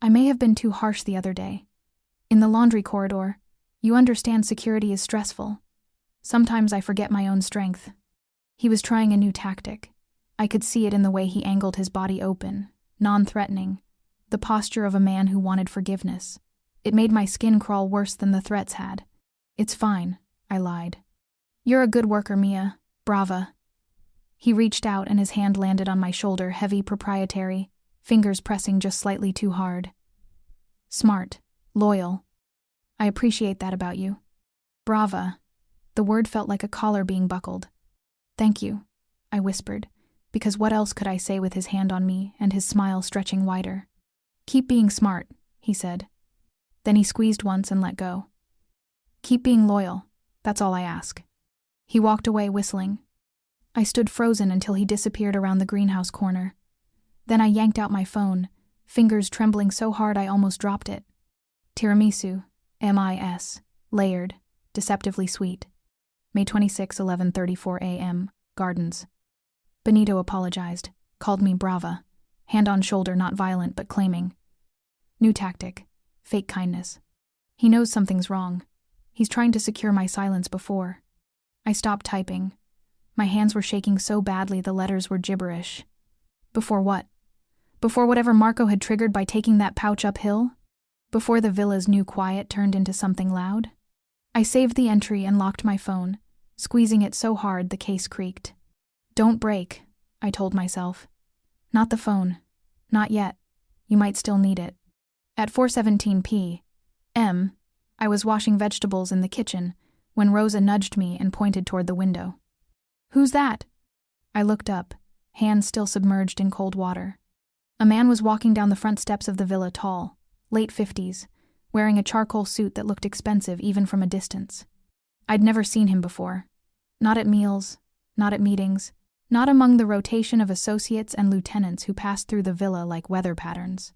I may have been too harsh the other day. In the laundry corridor, you understand security is stressful. Sometimes I forget my own strength. He was trying a new tactic. I could see it in the way he angled his body open, non-threatening, the posture of a man who wanted forgiveness. It made my skin crawl worse than the threats had. "It's fine," I lied. "You're a good worker, Mia. Brava." He reached out and his hand landed on my shoulder, heavy, proprietary, fingers pressing just slightly too hard. "Smart. Loyal. I appreciate that about you." "Brava." The word felt like a collar being buckled. "Thank you," I whispered, because what else could I say with his hand on me and his smile stretching wider? "Keep being smart," he said. Then he squeezed once and let go. "Keep being loyal. That's all I ask." He walked away whistling. I stood frozen until he disappeared around the greenhouse corner. Then I yanked out my phone, fingers trembling so hard I almost dropped it. Tiramisu, MIS, layered, deceptively sweet. May 26, 11:34 a.m., Gardens. Benito apologized, called me brava, hand on shoulder, not violent but claiming. New tactic, fake kindness. He knows something's wrong. He's trying to secure my silence before. I stopped typing. My hands were shaking so badly the letters were gibberish. Before what? Before whatever Marco had triggered by taking that pouch uphill? Before the villa's new quiet turned into something loud? I saved the entry and locked my phone, squeezing it so hard the case creaked. "Don't break," I told myself. "Not the phone. Not yet. You might still need it." At 4:17 p.m., I was washing vegetables in the kitchen when Rosa nudged me and pointed toward the window. "Who's that?" I looked up, hands still submerged in cold water. A man was walking down the front steps of the villa, tall, late 50s, wearing a charcoal suit that looked expensive even from a distance. I'd never seen him before. Not at meals, not at meetings, not among the rotation of associates and lieutenants who passed through the villa like weather patterns.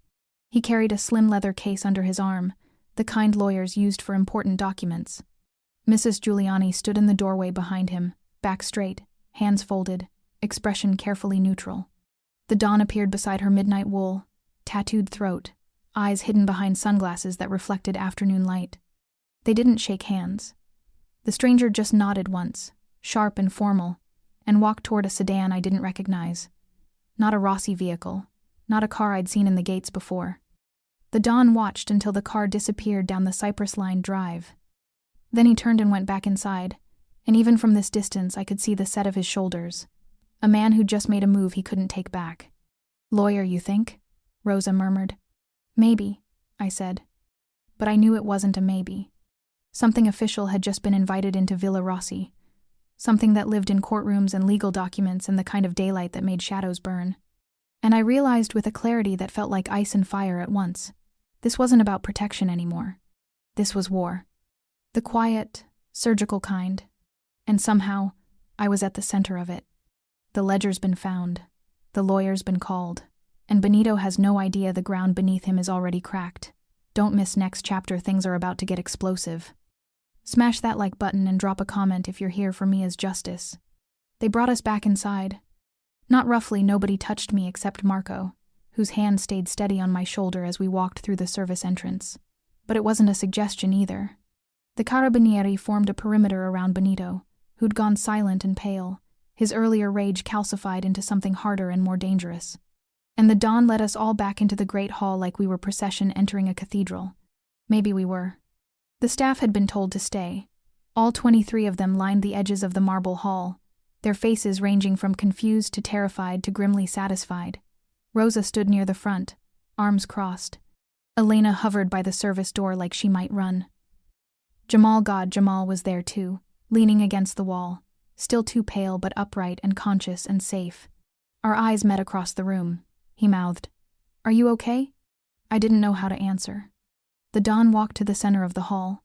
He carried a slim leather case under his arm, the kind lawyers used for important documents. Mrs. Giuliani stood in the doorway behind him, back straight, hands folded, expression carefully neutral. The dawn appeared beside her midnight wool, tattooed throat, eyes hidden behind sunglasses that reflected afternoon light. They didn't shake hands. The stranger just nodded once, sharp and formal, and walked toward a sedan I didn't recognize. Not a Rossi vehicle, not a car I'd seen in the gates before. The Don watched until the car disappeared down the cypress-lined drive. Then he turned and went back inside, and even from this distance I could see the set of his shoulders. A man who'd just made a move he couldn't take back. "Lawyer, you think?" Rosa murmured. "Maybe," I said. But I knew it wasn't a maybe. Something official had just been invited into Villa Rossi. Something that lived in courtrooms and legal documents and the kind of daylight that made shadows burn. And I realized with a clarity that felt like ice and fire at once. This wasn't about protection anymore. This was war. The quiet, surgical kind. And somehow, I was at the center of it. The ledger's been found. The lawyer's been called. And Benito has no idea the ground beneath him is already cracked. Don't miss next chapter, things are about to get explosive. Smash that like button and drop a comment if you're here for Mia's justice. They brought us back inside. Not roughly, nobody touched me except Marco, whose hand stayed steady on my shoulder as we walked through the service entrance. But it wasn't a suggestion either. The carabinieri formed a perimeter around Benito, who'd gone silent and pale, his earlier rage calcified into something harder and more dangerous. And the dawn led us all back into the great hall like we were procession entering a cathedral. Maybe we were. The staff had been told to stay. All 23 of them lined the edges of the marble hall, their faces ranging from confused to terrified to grimly satisfied. Rosa stood near the front, arms crossed. Elena hovered by the service door like she might run. Jamal was there too, leaning against the wall, still too pale but upright and conscious and safe. Our eyes met across the room. He mouthed, "Are you okay?" I didn't know how to answer. The Don walked to the center of the hall.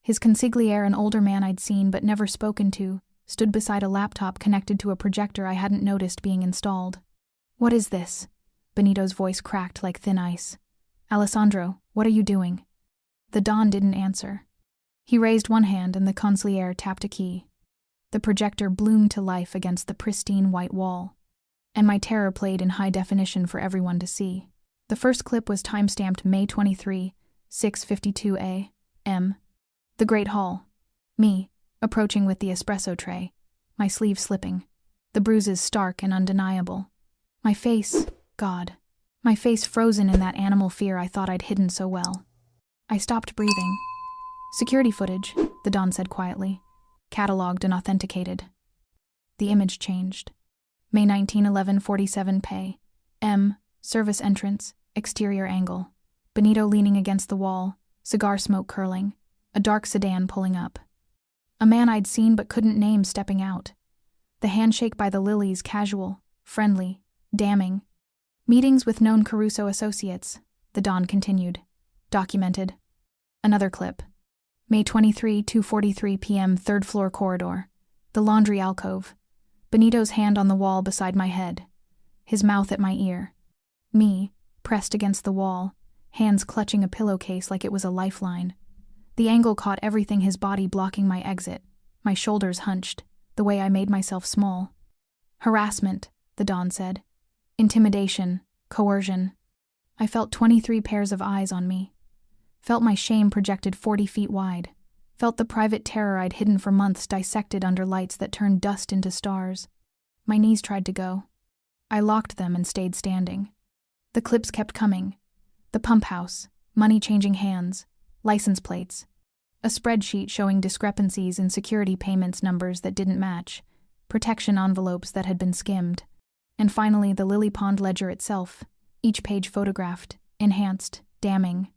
His consigliere, an older man I'd seen but never spoken to, stood beside a laptop connected to a projector I hadn't noticed being installed. "What is this?" Benito's voice cracked like thin ice. "Alessandro, what are you doing?" The Don didn't answer. He raised one hand and the consigliere tapped a key. The projector bloomed to life against the pristine white wall, and my terror played in high definition for everyone to see. The first clip was time-stamped May 23, 6:52 a.m. The Great Hall. Me, approaching with the espresso tray, my sleeve slipping, the bruises stark and undeniable. My face, God, my face frozen in that animal fear I thought I'd hidden so well. I stopped breathing. Security footage, the Don said quietly. Catalogued and authenticated. The image changed. May 19, 11:47 pay. M. Service entrance, exterior angle. Benito leaning against the wall, cigar smoke curling. A dark sedan pulling up. A man I'd seen but couldn't name stepping out. The handshake by the lilies casual, friendly, damning. Meetings with known Caruso associates, the Don continued. Documented. Another clip. May 23, 2:43 p.m. third floor corridor. The laundry alcove. Benito's hand on the wall beside my head. His mouth at my ear. Me, pressed against the wall, hands clutching a pillowcase like it was a lifeline. The angle caught everything, his body blocking my exit, my shoulders hunched, the way I made myself small. Harassment, the Don said. Intimidation, coercion. I felt 23 pairs of eyes on me. Felt my shame projected 40 feet wide. Felt the private terror I'd hidden for months dissected under lights that turned dust into stars. My knees tried to go. I locked them and stayed standing. The clips kept coming. The pump house, money changing hands, license plates, a spreadsheet showing discrepancies in security payments numbers that didn't match, protection envelopes that had been skimmed, and finally the Lily Pond ledger itself, each page photographed, enhanced, damning.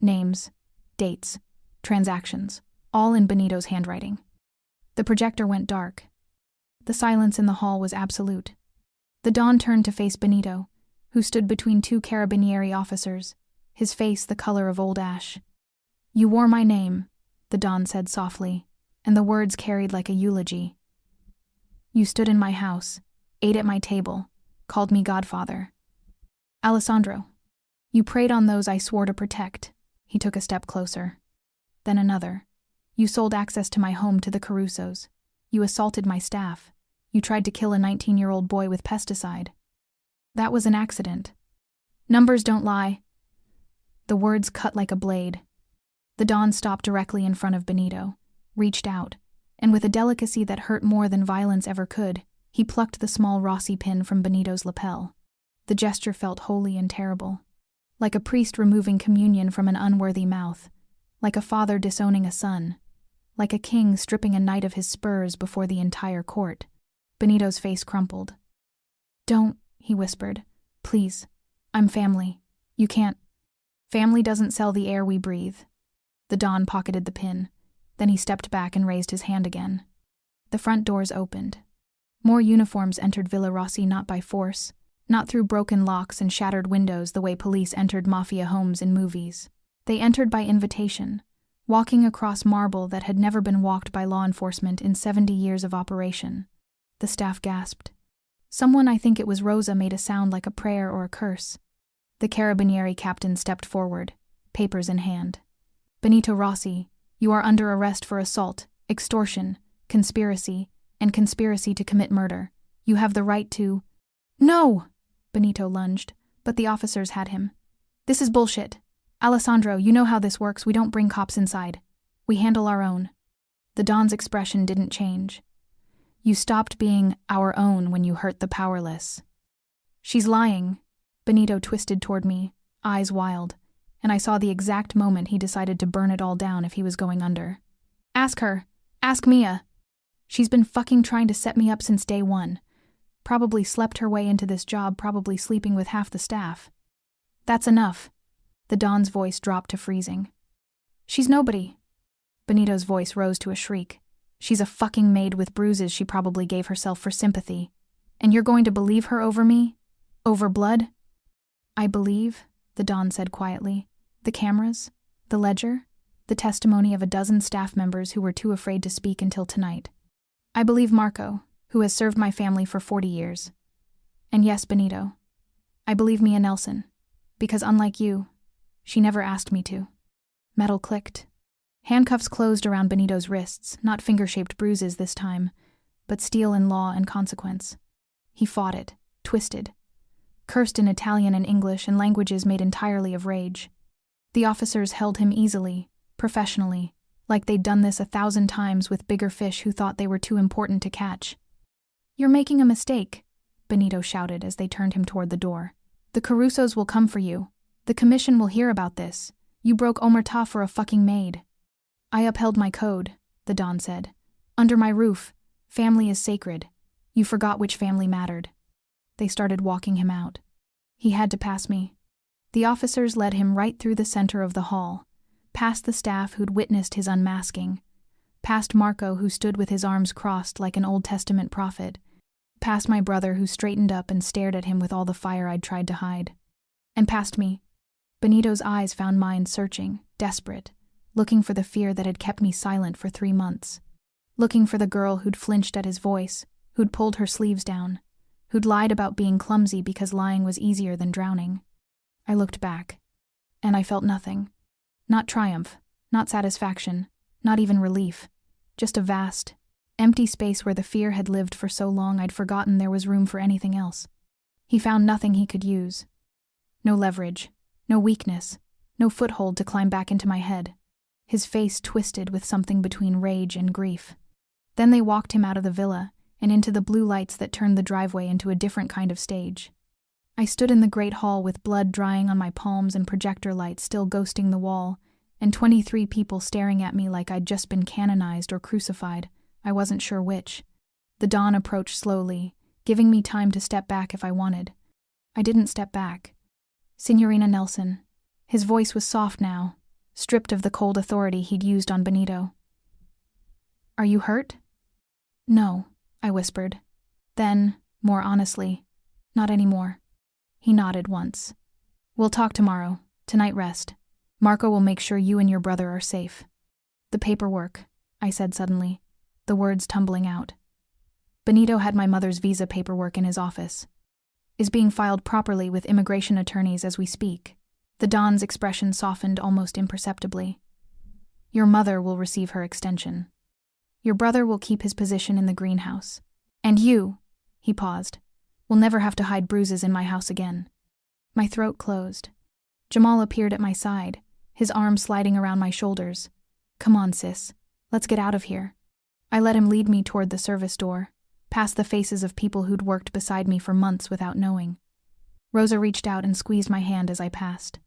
Names, dates, transactions, all in Benito's handwriting. The projector went dark. The silence in the hall was absolute. The Don turned to face Benito, who stood between two carabinieri officers, his face the color of old ash. "You wore my name," the Don said softly, and the words carried like a eulogy. "You stood in my house, ate at my table, called me godfather. Alessandro, you preyed on those I swore to protect." He took a step closer. Then another. "You sold access to my home to the Carusos. You assaulted my staff. You tried to kill a 19-year-old boy with pesticide. That was an accident. Numbers don't lie." The words cut like a blade. The Don stopped directly in front of Benito, reached out, and with a delicacy that hurt more than violence ever could, he plucked the small Rossi pin from Benito's lapel. The gesture felt holy and terrible. Like a priest removing communion from an unworthy mouth. Like a father disowning a son. Like a king stripping a knight of his spurs before the entire court. Benito's face crumpled. "Don't," he whispered. "Please. I'm family. You can't." "Family doesn't sell the air we breathe." The Don pocketed the pin. Then he stepped back and raised his hand again. The front doors opened. More uniforms entered Villa Rossi, not by force, not through broken locks and shattered windows the way police entered Mafia homes in movies. They entered by invitation, walking across marble that had never been walked by law enforcement in 70 years of operation. The staff gasped. Someone, I think it was Rosa, made a sound like a prayer or a curse. The carabinieri captain stepped forward, papers in hand. "Benito Rossi, you are under arrest for assault, extortion, conspiracy, and conspiracy to commit murder. You have the right to—" "No!" Benito lunged, but the officers had him. "This is bullshit. Alessandro, you know how this works. We don't bring cops inside. We handle our own." The Don's expression didn't change. "You stopped being our own when you hurt the powerless." "She's lying." Benito twisted toward me, eyes wild, and I saw the exact moment he decided to burn it all down if he was going under. "Ask her. Ask Mia. She's been fucking trying to set me up since day one. Probably slept her way into this job, probably sleeping with half the staff." "That's enough." The Don's voice dropped to freezing. "She's nobody." Benito's voice rose to a shriek. "She's a fucking maid with bruises she probably gave herself for sympathy. And you're going to believe her over me? Over blood?" "I believe," the Don said quietly, "the cameras, the ledger, the testimony of a dozen staff members who were too afraid to speak until tonight. I believe Marco, who has served my family for 40 years. And yes, Benito, I believe Mia Nelson, because unlike you, she never asked me to." Metal clicked. Handcuffs closed around Benito's wrists, not finger-shaped bruises this time, but steel in law and consequence. He fought it, twisted, cursed in Italian and English and languages made entirely of rage. The officers held him easily, professionally, like they'd done this 1,000 times with bigger fish who thought they were too important to catch. "You're making a mistake," Benito shouted as they turned him toward the door. "The Carusos will come for you. The commission will hear about this. You broke omerta for a fucking maid. I upheld my code, the Don said. Under my roof, family is sacred. You forgot which family mattered. They started walking him out. He had to pass me. The officers led him right through the center of the hall, past the staff who'd witnessed his unmasking, past Marco who stood with his arms crossed like an Old Testament prophet, past my brother who straightened up and stared at him with all the fire I'd tried to hide. And past me. Benito's eyes found mine searching, desperate, looking for the fear that had kept me silent for 3 months. Looking for the girl who'd flinched at his voice, who'd pulled her sleeves down, who'd lied about being clumsy because lying was easier than drowning. I looked back, and I felt nothing. Not triumph, not satisfaction, not even relief. Just a vast, empty space where the fear had lived for so long I'd forgotten there was room for anything else. He found nothing he could use. No leverage, no weakness, no foothold to climb back into my head. His face twisted with something between rage and grief. Then they walked him out of the villa and into the blue lights that turned the driveway into a different kind of stage. I stood in the great hall with blood drying on my palms and projector lights still ghosting the wall, and 23 people staring at me like I'd just been canonized or crucified. I wasn't sure which. The Don approached slowly, giving me time to step back if I wanted. I didn't step back. Signorina Nelson. His voice was soft now, stripped of the cold authority he'd used on Benito. Are you hurt? No, I whispered. Then, more honestly, not anymore. He nodded once. We'll talk tomorrow. Tonight rest. Marco will make sure you and your brother are safe. The paperwork, I said suddenly, the words tumbling out. Benito had my mother's visa paperwork in his office. Is being filed properly with immigration attorneys as we speak. The Don's expression softened almost imperceptibly. Your mother will receive her extension. Your brother will keep his position in the greenhouse. And you, he paused, will never have to hide Bruises in my house again. My throat closed. Jamal appeared at my side, his arm sliding around my shoulders. Come on, sis. Let's get out of here. I let him lead me toward the service door, past the faces of people who'd worked beside me for months without knowing. Rosa reached out and squeezed my hand as I passed.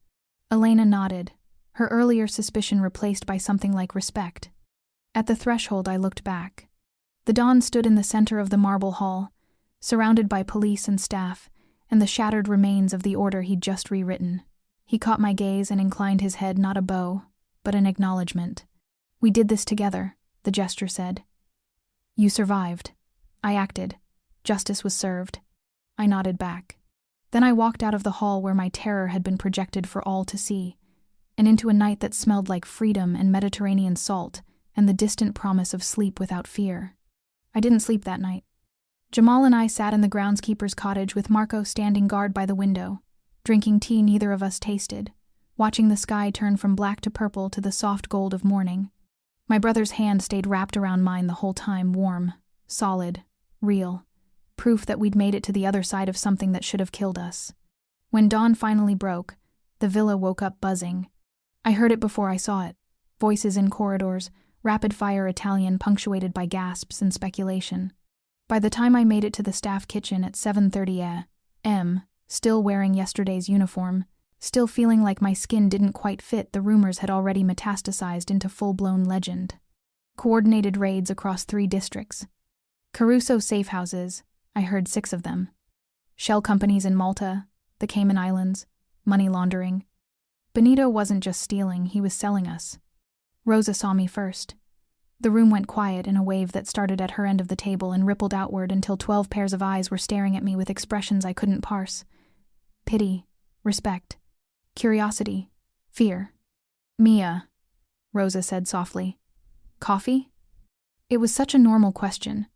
Elena nodded, her earlier suspicion replaced by something like respect. At the threshold I looked back. The Don stood in the center of the marble hall, surrounded by police and staff, and the shattered remains of the order he'd just rewritten. He caught my gaze and inclined his head, not a bow, but an acknowledgement. We did this together, the gesture said. You survived. I acted. Justice was served. I nodded back. Then I walked out of the hall where my terror had been projected for all to see, and into a night that smelled like freedom and Mediterranean salt and the distant promise of sleep without fear. I didn't sleep that night. Jamal and I sat in the groundskeeper's cottage with Marco standing guard by the window, drinking tea neither of us tasted, watching the sky turn from black to purple to the soft gold of morning. My brother's hand stayed wrapped around mine the whole time, warm, solid, real, proof that we'd made it to the other side of something that should have killed us. When dawn finally broke, the villa woke up buzzing. I heard it before I saw it. Voices in corridors, rapid-fire Italian punctuated by gasps and speculation. By the time I made it to the staff kitchen at 7:30 a.m., still wearing yesterday's uniform, still feeling like my skin didn't quite fit, the rumors had already metastasized into full-blown legend. Coordinated raids across 3 districts. Caruso safe houses, I heard 6 of them. Shell companies in Malta, the Cayman Islands, money laundering. Benito wasn't just stealing, he was selling us. Rosa saw me first. The room went quiet in a wave that started at her end of the table and rippled outward until 12 pairs of eyes were staring at me with expressions I couldn't parse. Pity, respect, curiosity, fear. Mia, Rosa said softly. Coffee? It was such a normal question.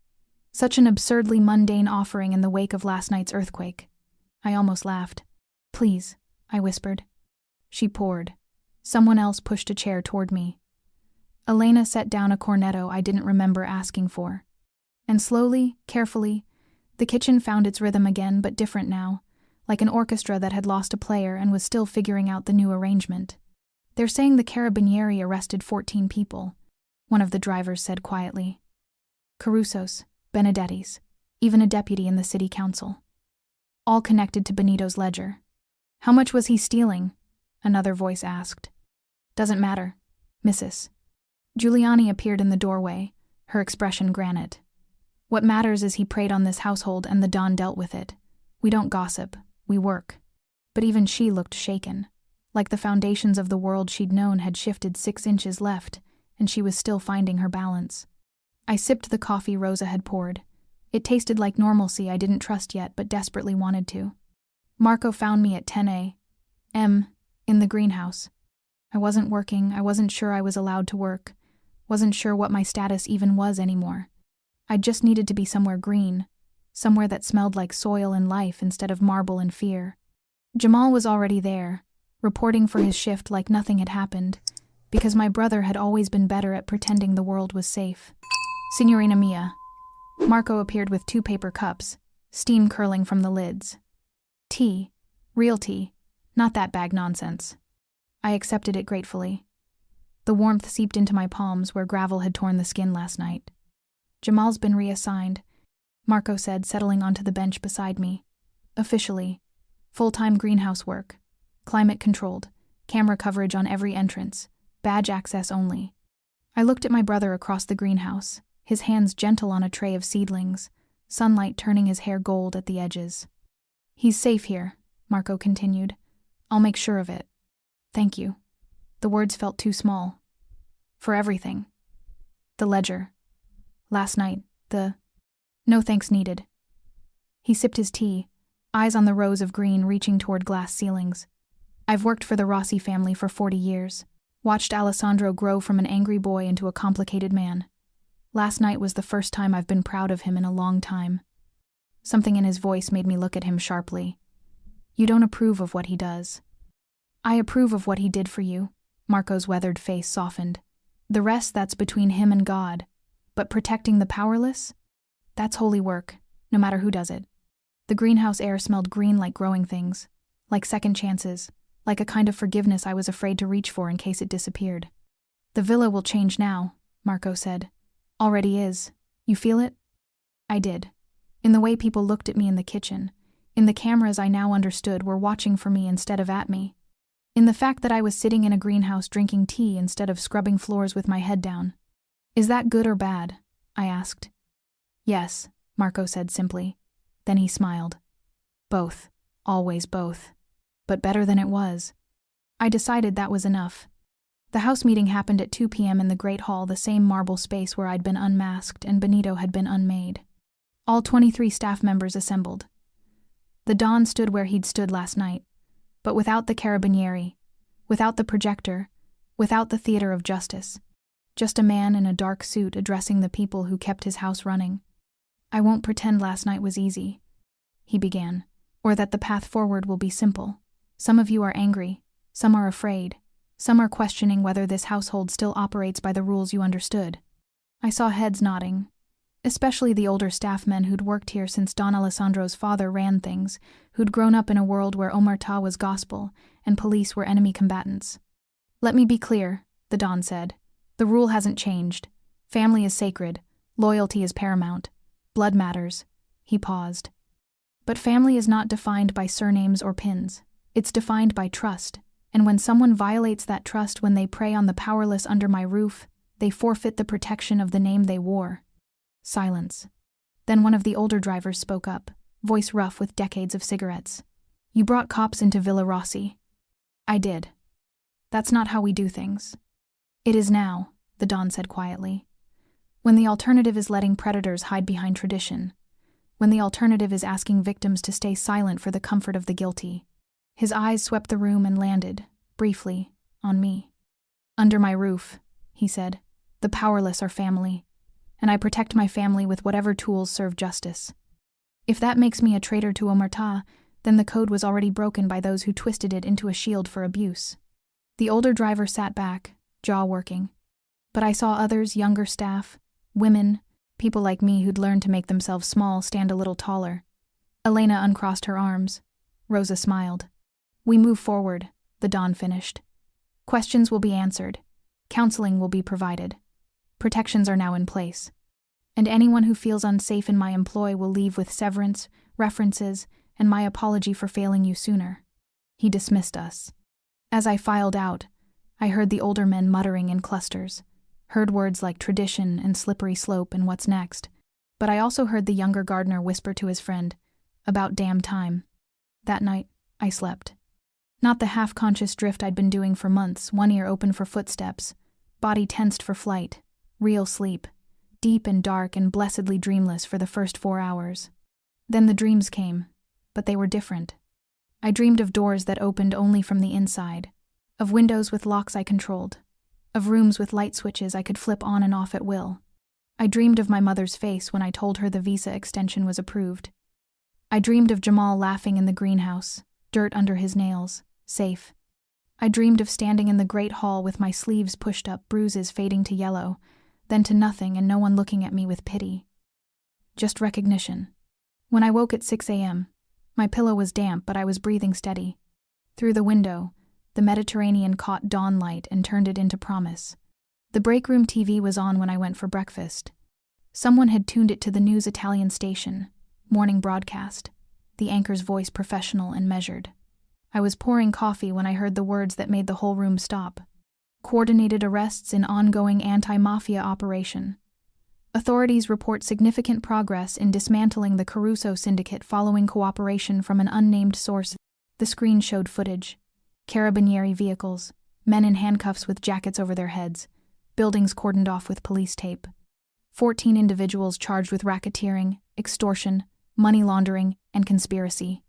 Such an absurdly mundane offering in the wake of last night's earthquake. I almost laughed. Please, I whispered. She poured. Someone else pushed a chair toward me. Elena set down a cornetto I didn't remember asking for. And slowly, carefully, the kitchen found its rhythm again, but different now, like an orchestra that had lost a player and was still figuring out the new arrangement. They're saying the Carabinieri arrested 14 people, one of the drivers said quietly. Caruso's, Benedetti's, even a deputy in the city council. All connected to Benito's ledger. How much was he stealing? Another voice asked. Doesn't matter, Mrs. Giuliani appeared in the doorway, her expression granite. What matters is he preyed on this household and the Don dealt with it. We don't gossip, we work. But even she looked shaken. Like the foundations of the world she'd known had shifted 6 inches left, and she was still finding her balance. I sipped the coffee Rosa had poured. It tasted like normalcy I didn't trust yet but desperately wanted to. Marco found me at 10 a.m. in the greenhouse. I wasn't working, I wasn't sure I was allowed to work, wasn't sure what my status even was anymore. I just needed to be somewhere green, somewhere that smelled like soil and life instead of marble and fear. Jamal was already there, reporting for his shift like nothing had happened, because my brother had always been better at pretending the world was safe. Signorina Mia. Marco appeared with 2 paper cups, steam curling from the lids. Tea. Real tea. Not that bag nonsense. I accepted it gratefully. The warmth seeped into my palms where gravel had torn the skin last night. Jamal's been reassigned, Marco said, settling onto the bench beside me. Officially. Full-time greenhouse work. Climate-controlled. Camera coverage on every entrance. Badge access only. I looked at my brother across the greenhouse, his hands gentle on a tray of seedlings, sunlight turning his hair gold at the edges. He's safe here, Marco continued. I'll make sure of it. Thank you. The words felt too small. For everything. The ledger. Last night, no thanks needed. He sipped his tea, eyes on the rows of green reaching toward glass ceilings. I've worked for the Rossi family for 40 years, watched Alessandro grow from an angry boy into a complicated man. Last night was the first time I've been proud of him in a long time. Something in his voice made me look at him sharply. You don't approve of what he does. I approve of what he did for you. Marco's weathered face softened. The rest, that's between him and God. But protecting the powerless? That's holy work, no matter who does it. The greenhouse air smelled green like growing things, like second chances, like a kind of forgiveness I was afraid to reach for in case it disappeared. The villa will change now, Marco said. Already is. You feel it? I did. In the way people looked at me in the kitchen, in the cameras I now understood were watching for me instead of at me. In the fact that I was sitting in a greenhouse drinking tea instead of scrubbing floors with my head down. Is that good or bad? I asked. Yes, Marco said simply. Then he smiled. Both. Always both. But better than it was. I decided that was enough. The house meeting happened at 2 p.m. in the Great Hall, the same marble space where I'd been unmasked and Benito had been unmade. All 23 staff members assembled. The Don stood where he'd stood last night, but without the carabinieri, without the projector, without the theater of justice. Just a man in a dark suit addressing the people who kept his house running. I won't pretend last night was easy, he began, or that the path forward will be simple. Some of you are angry, some are afraid, some are questioning whether this household still operates by the rules you understood. I saw heads nodding, especially the older staff men who'd worked here since Don Alessandro's father ran things, who'd grown up in a world where omertà was gospel and police were enemy combatants. Let me be clear, the Don said. The rule hasn't changed. Family is sacred. Loyalty is paramount. Blood matters. He paused. But family is not defined by surnames or pins. It's defined by trust. And when someone violates that trust when they prey on the powerless under my roof, they forfeit the protection of the name they wore. Silence. Then one of the older drivers spoke up, voice rough with decades of cigarettes. You brought cops into Villa Rossi. I did. That's not how we do things. It is now, the Don said quietly. When the alternative is letting predators hide behind tradition. When the alternative is asking victims to stay silent for the comfort of the guilty. His eyes swept the room and landed, briefly, on me. Under my roof, he said, the powerless are family, and I protect my family with whatever tools serve justice. If that makes me a traitor to omertà, then the code was already broken by those who twisted it into a shield for abuse. The older driver sat back, jaw working. But I saw others, younger staff, women, people like me who'd learned to make themselves small stand a little taller. Elena uncrossed her arms. Rosa smiled. We move forward, the Don finished. Questions will be answered. Counseling will be provided. Protections are now in place. And anyone who feels unsafe in my employ will leave with severance, references, and my apology for failing you sooner. He dismissed us. As I filed out, I heard the older men muttering in clusters, heard words like tradition and slippery slope and what's next, but I also heard the younger gardener whisper to his friend, "About damn time." That night, I slept. Not the half-conscious drift I'd been doing for months, one ear open for footsteps, body tensed for flight, real sleep, deep and dark and blessedly dreamless for the first 4 hours. Then the dreams came, but they were different. I dreamed of doors that opened only from the inside, of windows with locks I controlled, of rooms with light switches I could flip on and off at will. I dreamed of my mother's face when I told her the visa extension was approved. I dreamed of Jamal laughing in the greenhouse, dirt under his nails, safe. I dreamed of standing in the great hall with my sleeves pushed up, bruises fading to yellow, then to nothing and no one looking at me with pity. Just recognition. When I woke at 6 a.m., my pillow was damp but I was breathing steady. Through the window, the Mediterranean caught dawn light and turned it into promise. The break room TV was on when I went for breakfast. Someone had tuned it to the news Italian station, morning broadcast, the anchor's voice professional and measured. I was pouring coffee when I heard the words that made the whole room stop. Coordinated arrests in ongoing anti-Mafia operation. Authorities report significant progress in dismantling the Caruso syndicate following cooperation from an unnamed source. The screen showed footage. Carabinieri vehicles, men in handcuffs with jackets over their heads, buildings cordoned off with police tape. 14 individuals charged with racketeering, extortion, money laundering, and conspiracy.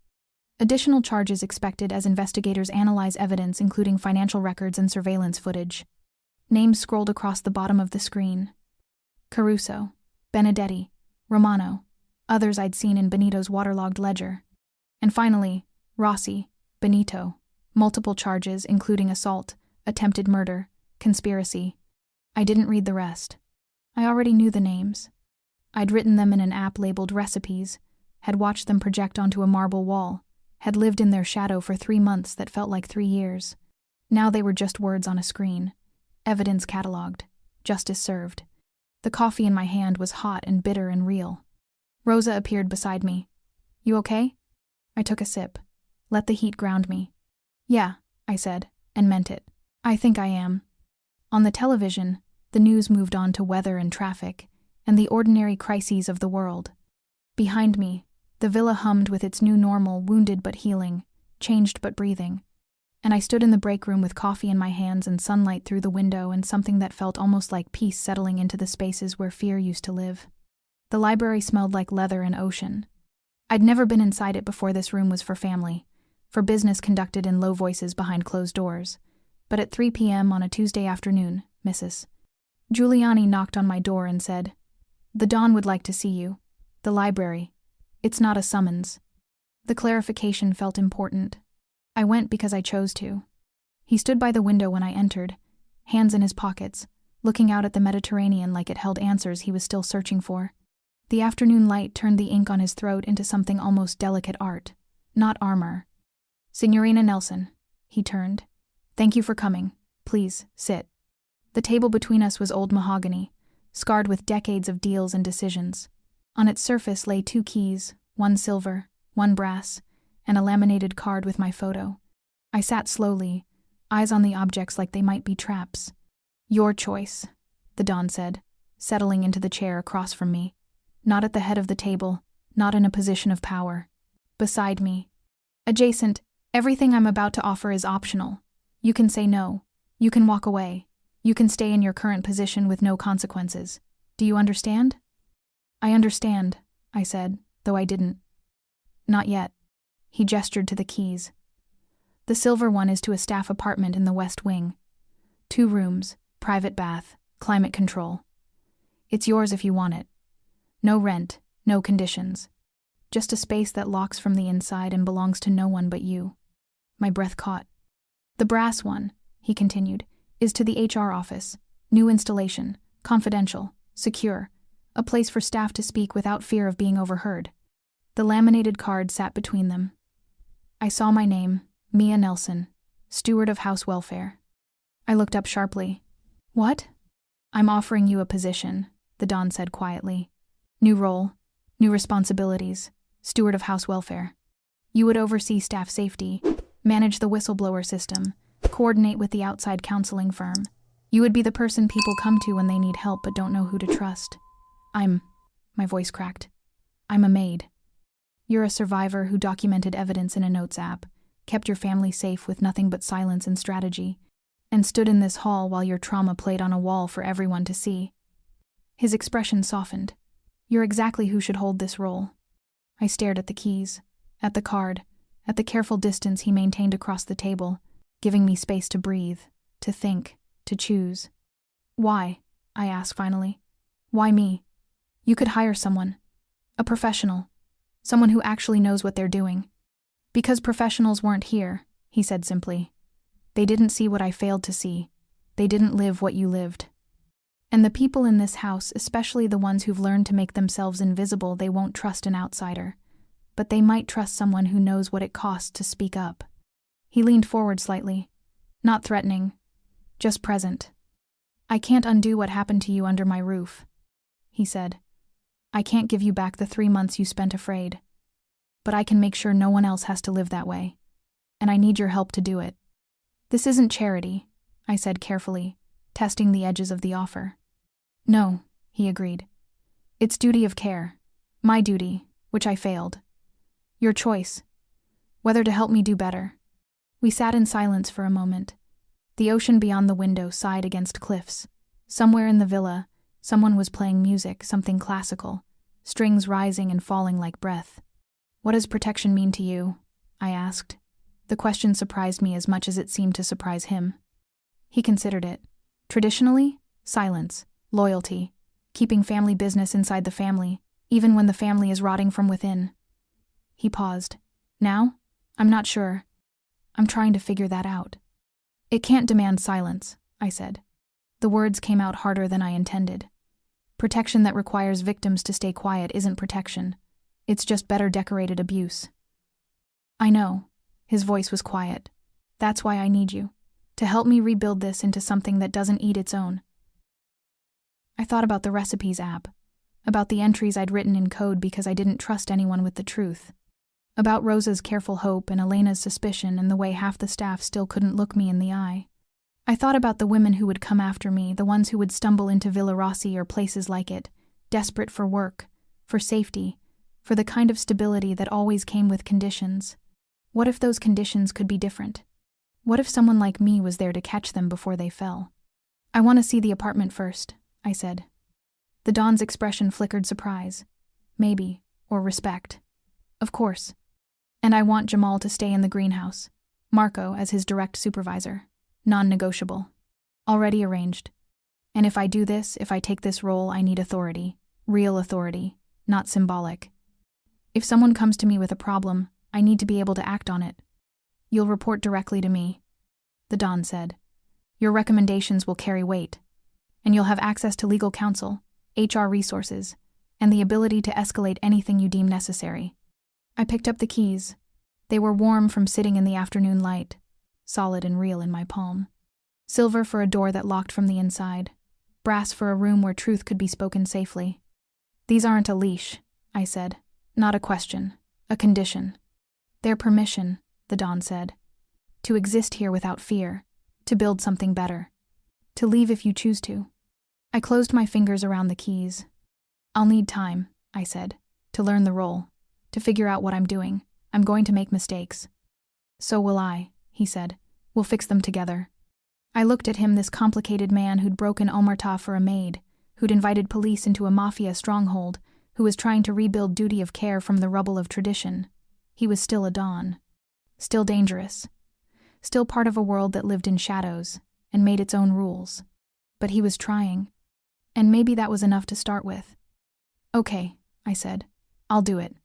Additional charges expected as investigators analyze evidence including financial records and surveillance footage. Names scrolled across the bottom of the screen. Caruso, Benedetti, Romano, others I'd seen in Benito's waterlogged ledger. And finally, Rossi, Benito, multiple charges including assault, attempted murder, conspiracy. I didn't read the rest. I already knew the names. I'd written them in an app labeled Recipes, had watched them project onto a marble wall, had lived in their shadow for 3 months that felt like 3 years. Now they were just words on a screen. Evidence catalogued. Justice served. The coffee in my hand was hot and bitter and real. Rosa appeared beside me. "You okay?" I took a sip. Let the heat ground me. "Yeah," I said, and meant it. "I think I am." On the television, the news moved on to weather and traffic, and the ordinary crises of the world. Behind me, the villa hummed with its new normal, wounded but healing, changed but breathing. And I stood in the break room with coffee in my hands and sunlight through the window and something that felt almost like peace settling into the spaces where fear used to live. The library smelled like leather and ocean. I'd never been inside it before. This room was for family, for business conducted in low voices behind closed doors. But at 3 p.m. on a Tuesday afternoon, Mrs. Giuliani knocked on my door and said, "The Don would like to see you. The library. It's not a summons." The clarification felt important. I went because I chose to. He stood by the window when I entered, hands in his pockets, looking out at the Mediterranean like it held answers he was still searching for. The afternoon light turned the ink on his throat into something almost delicate art, not armor. "Signorina Nelson," he turned. "Thank you for coming. Please, sit." The table between us was old mahogany, scarred with decades of deals and decisions. On its surface lay 2 keys, one silver, one brass, and a laminated card with my photo. I sat slowly, eyes on the objects like they might be traps. "Your choice," the Don said, settling into the chair across from me. Not at the head of the table, not in a position of power. Beside me. Adjacent, "Everything I'm about to offer is optional. You can say no. You can walk away. You can stay in your current position with no consequences. Do you understand?" "I understand," I said, though I didn't. "Not yet." He gestured to the keys. "The silver one is to a staff apartment in the West Wing. 2 rooms, private bath, climate control. It's yours if you want it. No rent, no conditions. Just a space that locks from the inside and belongs to no one but you." My breath caught. "The brass one," he continued, "is to the HR office. New installation, confidential, secure. A place for staff to speak without fear of being overheard." The laminated card sat between them. I saw my name, Mia Nelson, Steward of House Welfare. I looked up sharply. "What?" "I'm offering you a position," the Don said quietly. "New role, new responsibilities, Steward of House Welfare. You would oversee staff safety, manage the whistleblower system, Coordinate with the outside counseling firm. You would be the person people come to when they need help but don't know who to trust. My voice cracked. I'm a maid. You're a survivor who documented evidence in a notes app, kept your family safe with nothing but silence and strategy, and stood in this hall while your trauma played on a wall for everyone to see. His expression softened. You're exactly who should hold this role. I stared at the keys, at the card, at the careful distance he maintained across the table, giving me space to breathe, to think, to choose. Why? I asked finally. Why me? You could hire someone. A professional. Someone who actually knows what they're doing. Because professionals weren't here, he said simply. They didn't see what I failed to see. They didn't live what you lived. And the people in this house, especially the ones who've learned to make themselves invisible, they won't trust an outsider. But they might trust someone who knows what it costs to speak up. He leaned forward slightly. Not threatening. Just present. I can't undo what happened to you under my roof, he said. I can't give you back the 3 months you spent afraid. But I can make sure no one else has to live that way. And I need your help to do it. This isn't charity, I said carefully, testing the edges of the offer. No, he agreed. It's duty of care. My duty, which I failed. Your choice. Whether to help me do better. We sat in silence for a moment. The ocean beyond the window sighed against cliffs. Somewhere in the villa, someone was playing music, something classical, strings rising and falling like breath. What does protection mean to you? I asked. The question surprised me as much as it seemed to surprise him. He considered it. Traditionally, silence, loyalty, keeping family business inside the family, even when the family is rotting from within. He paused. Now? I'm not sure. I'm trying to figure that out. It can't demand silence, I said. The words came out harder than I intended. Protection that requires victims to stay quiet isn't protection. It's just better decorated abuse. I know. His voice was quiet. That's why I need you. To help me rebuild this into something that doesn't eat its own. I thought about the recipes app. About the entries I'd written in code because I didn't trust anyone with the truth. About Rosa's careful hope and Elena's suspicion and the way half the staff still couldn't look me in the eye. I thought about the women who would come after me, the ones who would stumble into Villa Rossi or places like it, desperate for work, for safety, for the kind of stability that always came with conditions. What if those conditions could be different? What if someone like me was there to catch them before they fell? I want to see the apartment first, I said. The Don's expression flickered surprise. Maybe, or respect. Of course. And I want Jamal to stay in the greenhouse. Marco as his direct supervisor. Non-negotiable. Already arranged. And if I do this, if I take this role, I need authority. Real authority, not symbolic. If someone comes to me with a problem, I need to be able to act on it. You'll report directly to me, the Don said. Your recommendations will carry weight. And you'll have access to legal counsel, HR resources, and the ability to escalate anything you deem necessary. I picked up the keys. They were warm from sitting in the afternoon light, solid and real in my palm. Silver for a door that locked from the inside, brass for a room where truth could be spoken safely. These aren't a leash, I said. Not a question, a condition. They're permission, the Don said. To exist here without fear, to build something better, to leave if you choose to. I closed my fingers around the keys. I'll need time, I said, to learn the role, to figure out what I'm doing. I'm going to make mistakes. So will I, he said. We'll fix them together. I looked at him, this complicated man who'd broken Omerta for a maid, who'd invited police into a Mafia stronghold, who was trying to rebuild duty of care from the rubble of tradition. He was still a Don. Still dangerous. Still part of a world that lived in shadows and made its own rules. But he was trying. And maybe that was enough to start with. Okay, I said. I'll do it.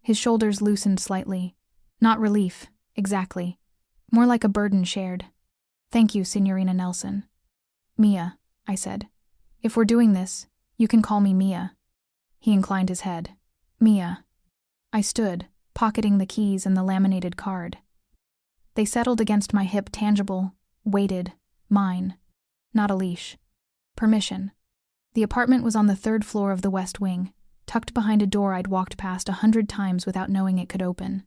His shoulders loosened slightly. Not relief, exactly. More like a burden shared. Thank you, Signorina Nelson. Mia, I said. If we're doing this, you can call me Mia. He inclined his head. Mia. I stood, pocketing the keys and the laminated card. They settled against my hip, tangible, weighted, mine. Not a leash. Permission. The apartment was on the 3rd floor of the West Wing, tucked behind a door I'd walked past 100 times without knowing it could open.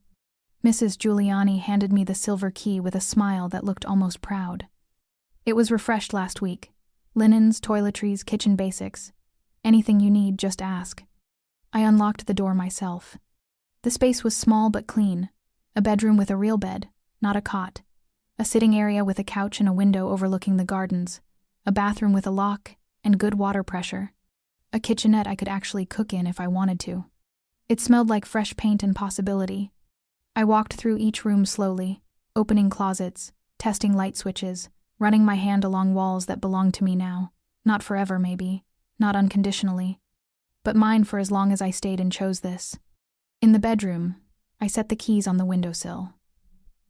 Mrs. Giuliani handed me the silver key with a smile that looked almost proud. It was refreshed last week. Linens, toiletries, kitchen basics. Anything you need, just ask. I unlocked the door myself. The space was small but clean. A bedroom with a real bed, not a cot. A sitting area with a couch and a window overlooking the gardens. A bathroom with a lock and good water pressure. A kitchenette I could actually cook in if I wanted to. It smelled like fresh paint and possibility. I walked through each room slowly, opening closets, testing light switches, running my hand along walls that belonged to me now. Not forever, maybe. Not unconditionally. But mine for as long as I stayed and chose this. In the bedroom, I set the keys on the windowsill.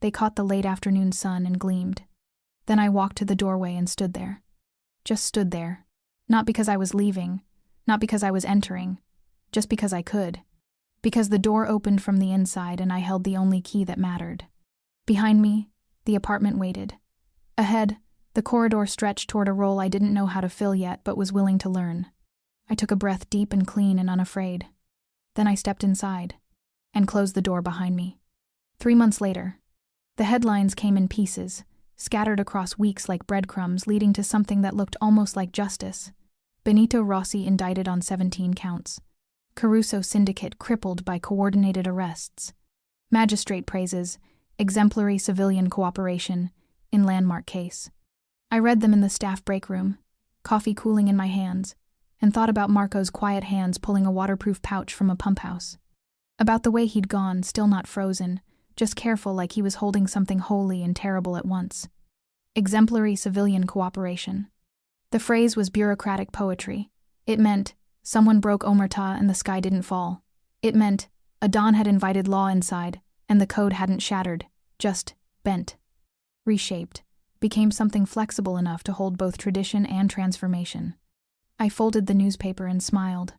They caught the late afternoon sun and gleamed. Then I walked to the doorway and stood there. Just stood there. Not because I was leaving, not because I was entering, just because I could. Because the door opened from the inside and I held the only key that mattered. Behind me, the apartment waited. Ahead, the corridor stretched toward a role I didn't know how to fill yet but was willing to learn. I took a breath deep and clean and unafraid. Then I stepped inside and closed the door behind me. 3 months later, the headlines came in pieces, scattered across weeks like breadcrumbs, leading to something that looked almost like justice. Benito Rossi indicted on 17 counts. Caruso syndicate crippled by coordinated arrests. Magistrate praises, exemplary civilian cooperation, in landmark case. I read them in the staff break room, coffee cooling in my hands, and thought about Marco's quiet hands pulling a waterproof pouch from a pump house. About the way he'd gone, still not frozen, just careful like he was holding something holy and terrible at once. Exemplary civilian cooperation. The phrase was bureaucratic poetry. It meant, someone broke omerta and the sky didn't fall. It meant, a Don had invited law inside, and the code hadn't shattered, just bent. Reshaped. Became something flexible enough to hold both tradition and transformation. I folded the newspaper and smiled.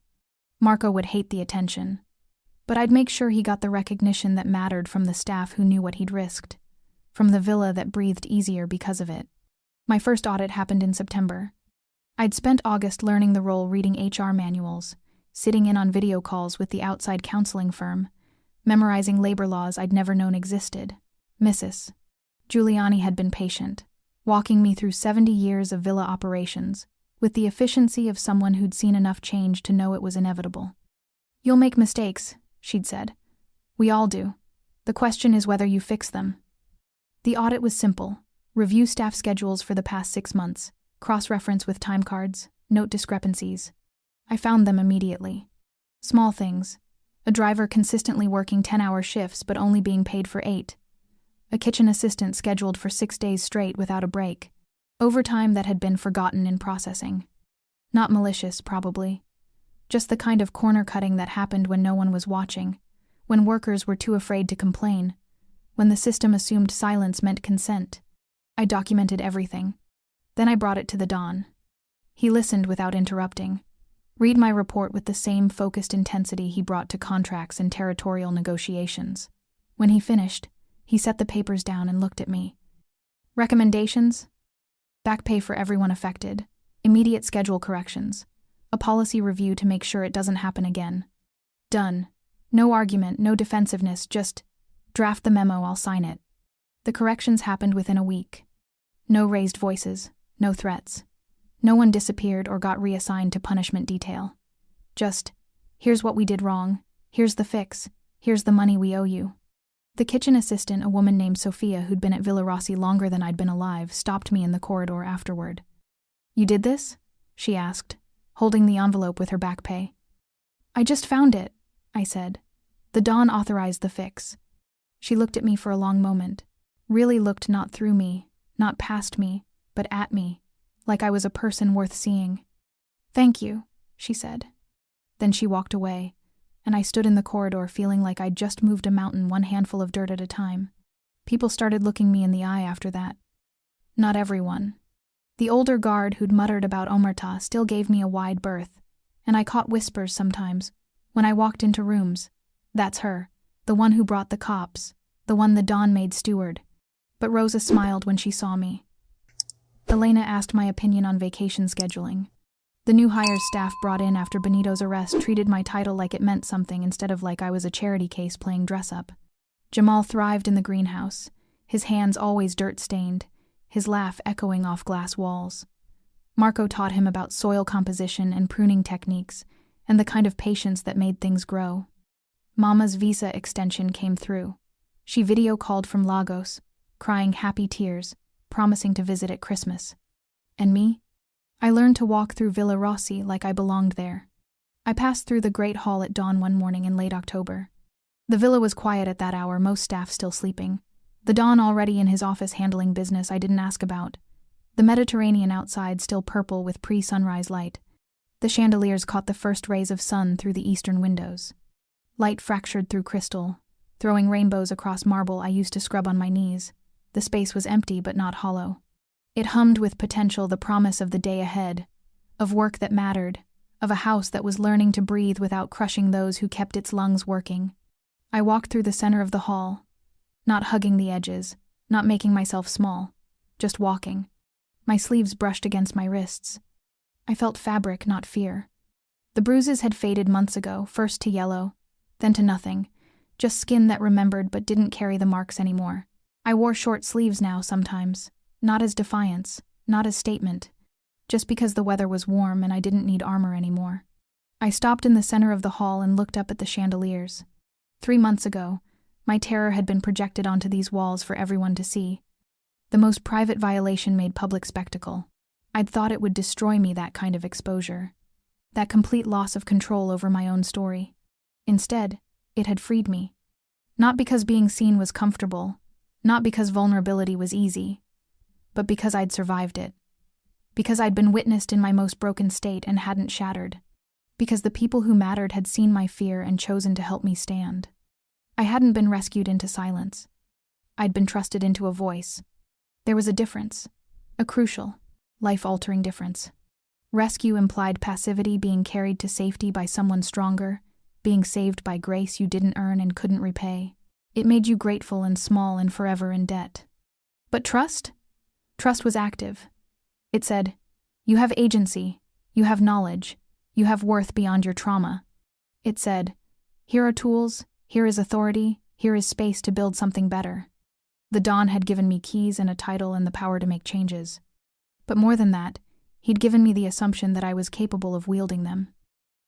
Marco would hate the attention. But I'd make sure he got the recognition that mattered from the staff who knew what he'd risked. From the villa that breathed easier because of it. My first audit happened in September. I'd spent August learning the role, reading HR manuals, sitting in on video calls with the outside counseling firm, memorizing labor laws I'd never known existed. Mrs. Giuliani had been patient, walking me through 70 years of villa operations, with the efficiency of someone who'd seen enough change to know it was inevitable. "You'll make mistakes," she'd said. "We all do. The question is whether you fix them." The audit was simple. Review staff schedules for the past 6 months, cross-reference with time cards, note discrepancies. I found them immediately. Small things. A driver consistently working 10-hour shifts but only being paid for 8. A kitchen assistant scheduled for 6 days straight without a break. Overtime that had been forgotten in processing. Not malicious, probably. Just the kind of corner-cutting that happened when no one was watching, when workers were too afraid to complain, when the system assumed silence meant consent. I documented everything. Then I brought it to the Don. He listened without interrupting. Read my report with the same focused intensity he brought to contracts and territorial negotiations. When he finished, he set the papers down and looked at me. "Recommendations? Back pay for everyone affected. Immediate schedule corrections. A policy review to make sure it doesn't happen again. Done. No argument, no defensiveness, just draft the memo, I'll sign it." The corrections happened within a week. No raised voices, no threats. No one disappeared or got reassigned to punishment detail. Just, "Here's what we did wrong. Here's the fix. Here's the money we owe you." The kitchen assistant, a woman named Sophia who'd been at Villa Rossi longer than I'd been alive, stopped me in the corridor afterward. "You did this?" she asked, holding the envelope with her back pay. "I just found it," I said. "The Don authorized the fix." She looked at me for a long moment. Really looked not through me, not past me, but at me, like I was a person worth seeing. "Thank you," she said. Then she walked away, and I stood in the corridor feeling like I'd just moved a mountain one handful of dirt at a time. People started looking me in the eye after that. Not everyone. The older guard who'd muttered about omerta still gave me a wide berth, and I caught whispers sometimes, when I walked into rooms. "That's her, the one who brought the cops, the one the Don made steward." But Rosa smiled when she saw me. Elena asked my opinion on vacation scheduling. The new hires staff brought in after Benito's arrest treated my title like it meant something instead of like I was a charity case playing dress-up. Jamal thrived in the greenhouse, his hands always dirt-stained, his laugh echoing off glass walls. Marco taught him about soil composition and pruning techniques, and the kind of patience that made things grow. Mama's visa extension came through. She video called from Lagos, crying happy tears, promising to visit at Christmas. And me? I learned to walk through Villa Rossi like I belonged there. I passed through the Great Hall at dawn one morning in late October. The villa was quiet at that hour, most staff still sleeping. The Don already in his office handling business I didn't ask about. The Mediterranean outside still purple with pre-sunrise light. The chandeliers caught the first rays of sun through the eastern windows. Light fractured through crystal, throwing rainbows across marble I used to scrub on my knees. The space was empty but not hollow. It hummed with potential, the promise of the day ahead, of work that mattered, of a house that was learning to breathe without crushing those who kept its lungs working. I walked through the center of the hall, not hugging the edges, not making myself small, just walking. My sleeves brushed against my wrists. I felt fabric, not fear. The bruises had faded months ago, first to yellow, then to nothing, just skin that remembered but didn't carry the marks anymore. I wore short sleeves now sometimes, not as defiance, not as statement, just because the weather was warm and I didn't need armor anymore. I stopped in the center of the hall and looked up at the chandeliers. 3 months ago, my terror had been projected onto these walls for everyone to see. The most private violation made public spectacle. I'd thought it would destroy me, that kind of exposure. That complete loss of control over my own story. Instead, it had freed me. Not because being seen was comfortable, not because vulnerability was easy, but because I'd survived it. Because I'd been witnessed in my most broken state and hadn't shattered. Because the people who mattered had seen my fear and chosen to help me stand. I hadn't been rescued into silence. I'd been trusted into a voice. There was a difference, a crucial, life-altering difference. Rescue implied passivity, being carried to safety by someone stronger, being saved by grace you didn't earn and couldn't repay. It made you grateful and small and forever in debt. But trust? Trust was active. It said, you have agency, you have knowledge, you have worth beyond your trauma. It said, here are tools, here is authority, here is space to build something better. The Don had given me keys and a title and the power to make changes. But more than that, he'd given me the assumption that I was capable of wielding them,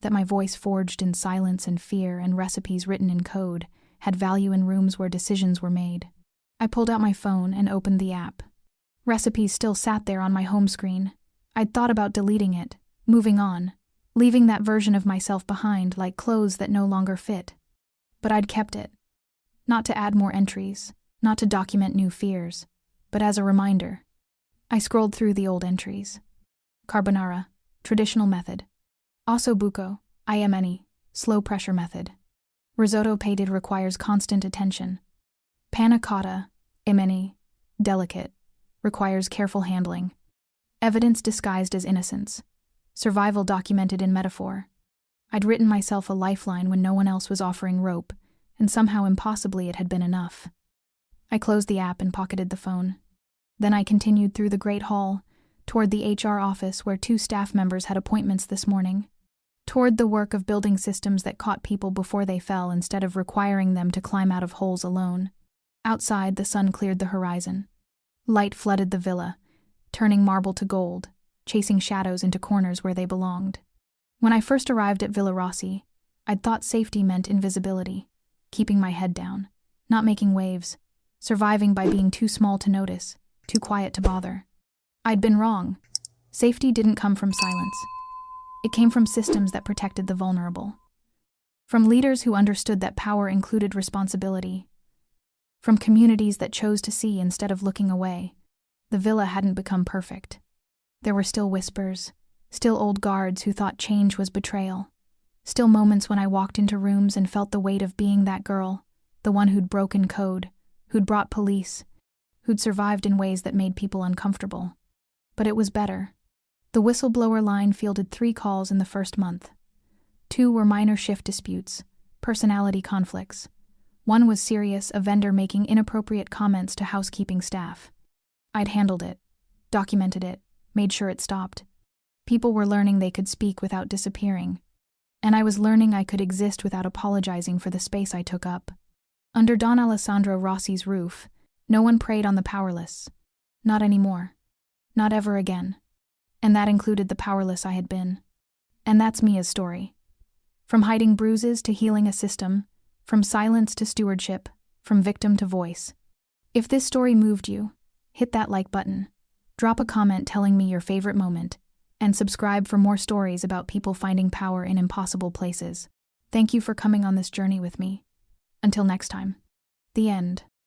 that my voice forged in silence and fear and recipes written in code had value in rooms where decisions were made. I pulled out my phone and opened the app. Recipes still sat there on my home screen. I'd thought about deleting it, moving on, leaving that version of myself behind like clothes that no longer fit. But I'd kept it. Not to add more entries, not to document new fears, but as a reminder. I scrolled through the old entries. Carbonara, traditional method. Ossobuco, IMNE, slow pressure method. Risotto pated requires constant attention. Panna cotta, imene, delicate, requires careful handling. Evidence disguised as innocence. Survival documented in metaphor. I'd written myself a lifeline when no one else was offering rope, and somehow impossibly it had been enough. I closed the app and pocketed the phone. Then I continued through the Great Hall, toward the HR office where 2 staff members had appointments this morning, toward the work of building systems that caught people before they fell instead of requiring them to climb out of holes alone. Outside, the sun cleared the horizon. Light flooded the villa, turning marble to gold, chasing shadows into corners where they belonged. When I first arrived at Villa Rossi, I'd thought safety meant invisibility, keeping my head down, not making waves, surviving by being too small to notice, too quiet to bother. I'd been wrong. Safety didn't come from silence. It came from systems that protected the vulnerable. From leaders who understood that power included responsibility. From communities that chose to see instead of looking away. The villa hadn't become perfect. There were still whispers, still old guards who thought change was betrayal. Still moments when I walked into rooms and felt the weight of being that girl, the one who'd broken code, who'd brought police, who'd survived in ways that made people uncomfortable. But it was better. The whistleblower line fielded 3 calls in the first month. 2 were minor shift disputes, personality conflicts. 1 was serious, a vendor making inappropriate comments to housekeeping staff. I'd handled it, documented it, made sure it stopped. People were learning they could speak without disappearing. And I was learning I could exist without apologizing for the space I took up. Under Don Alessandro Rossi's roof, no one preyed on the powerless. Not anymore. Not ever again. And that included the powerless I had been. And that's Mia's story. From hiding bruises to healing a system, from silence to stewardship, from victim to voice. If this story moved you, hit that like button, drop a comment telling me your favorite moment, and subscribe for more stories about people finding power in impossible places. Thank you for coming on this journey with me. Until next time. The end.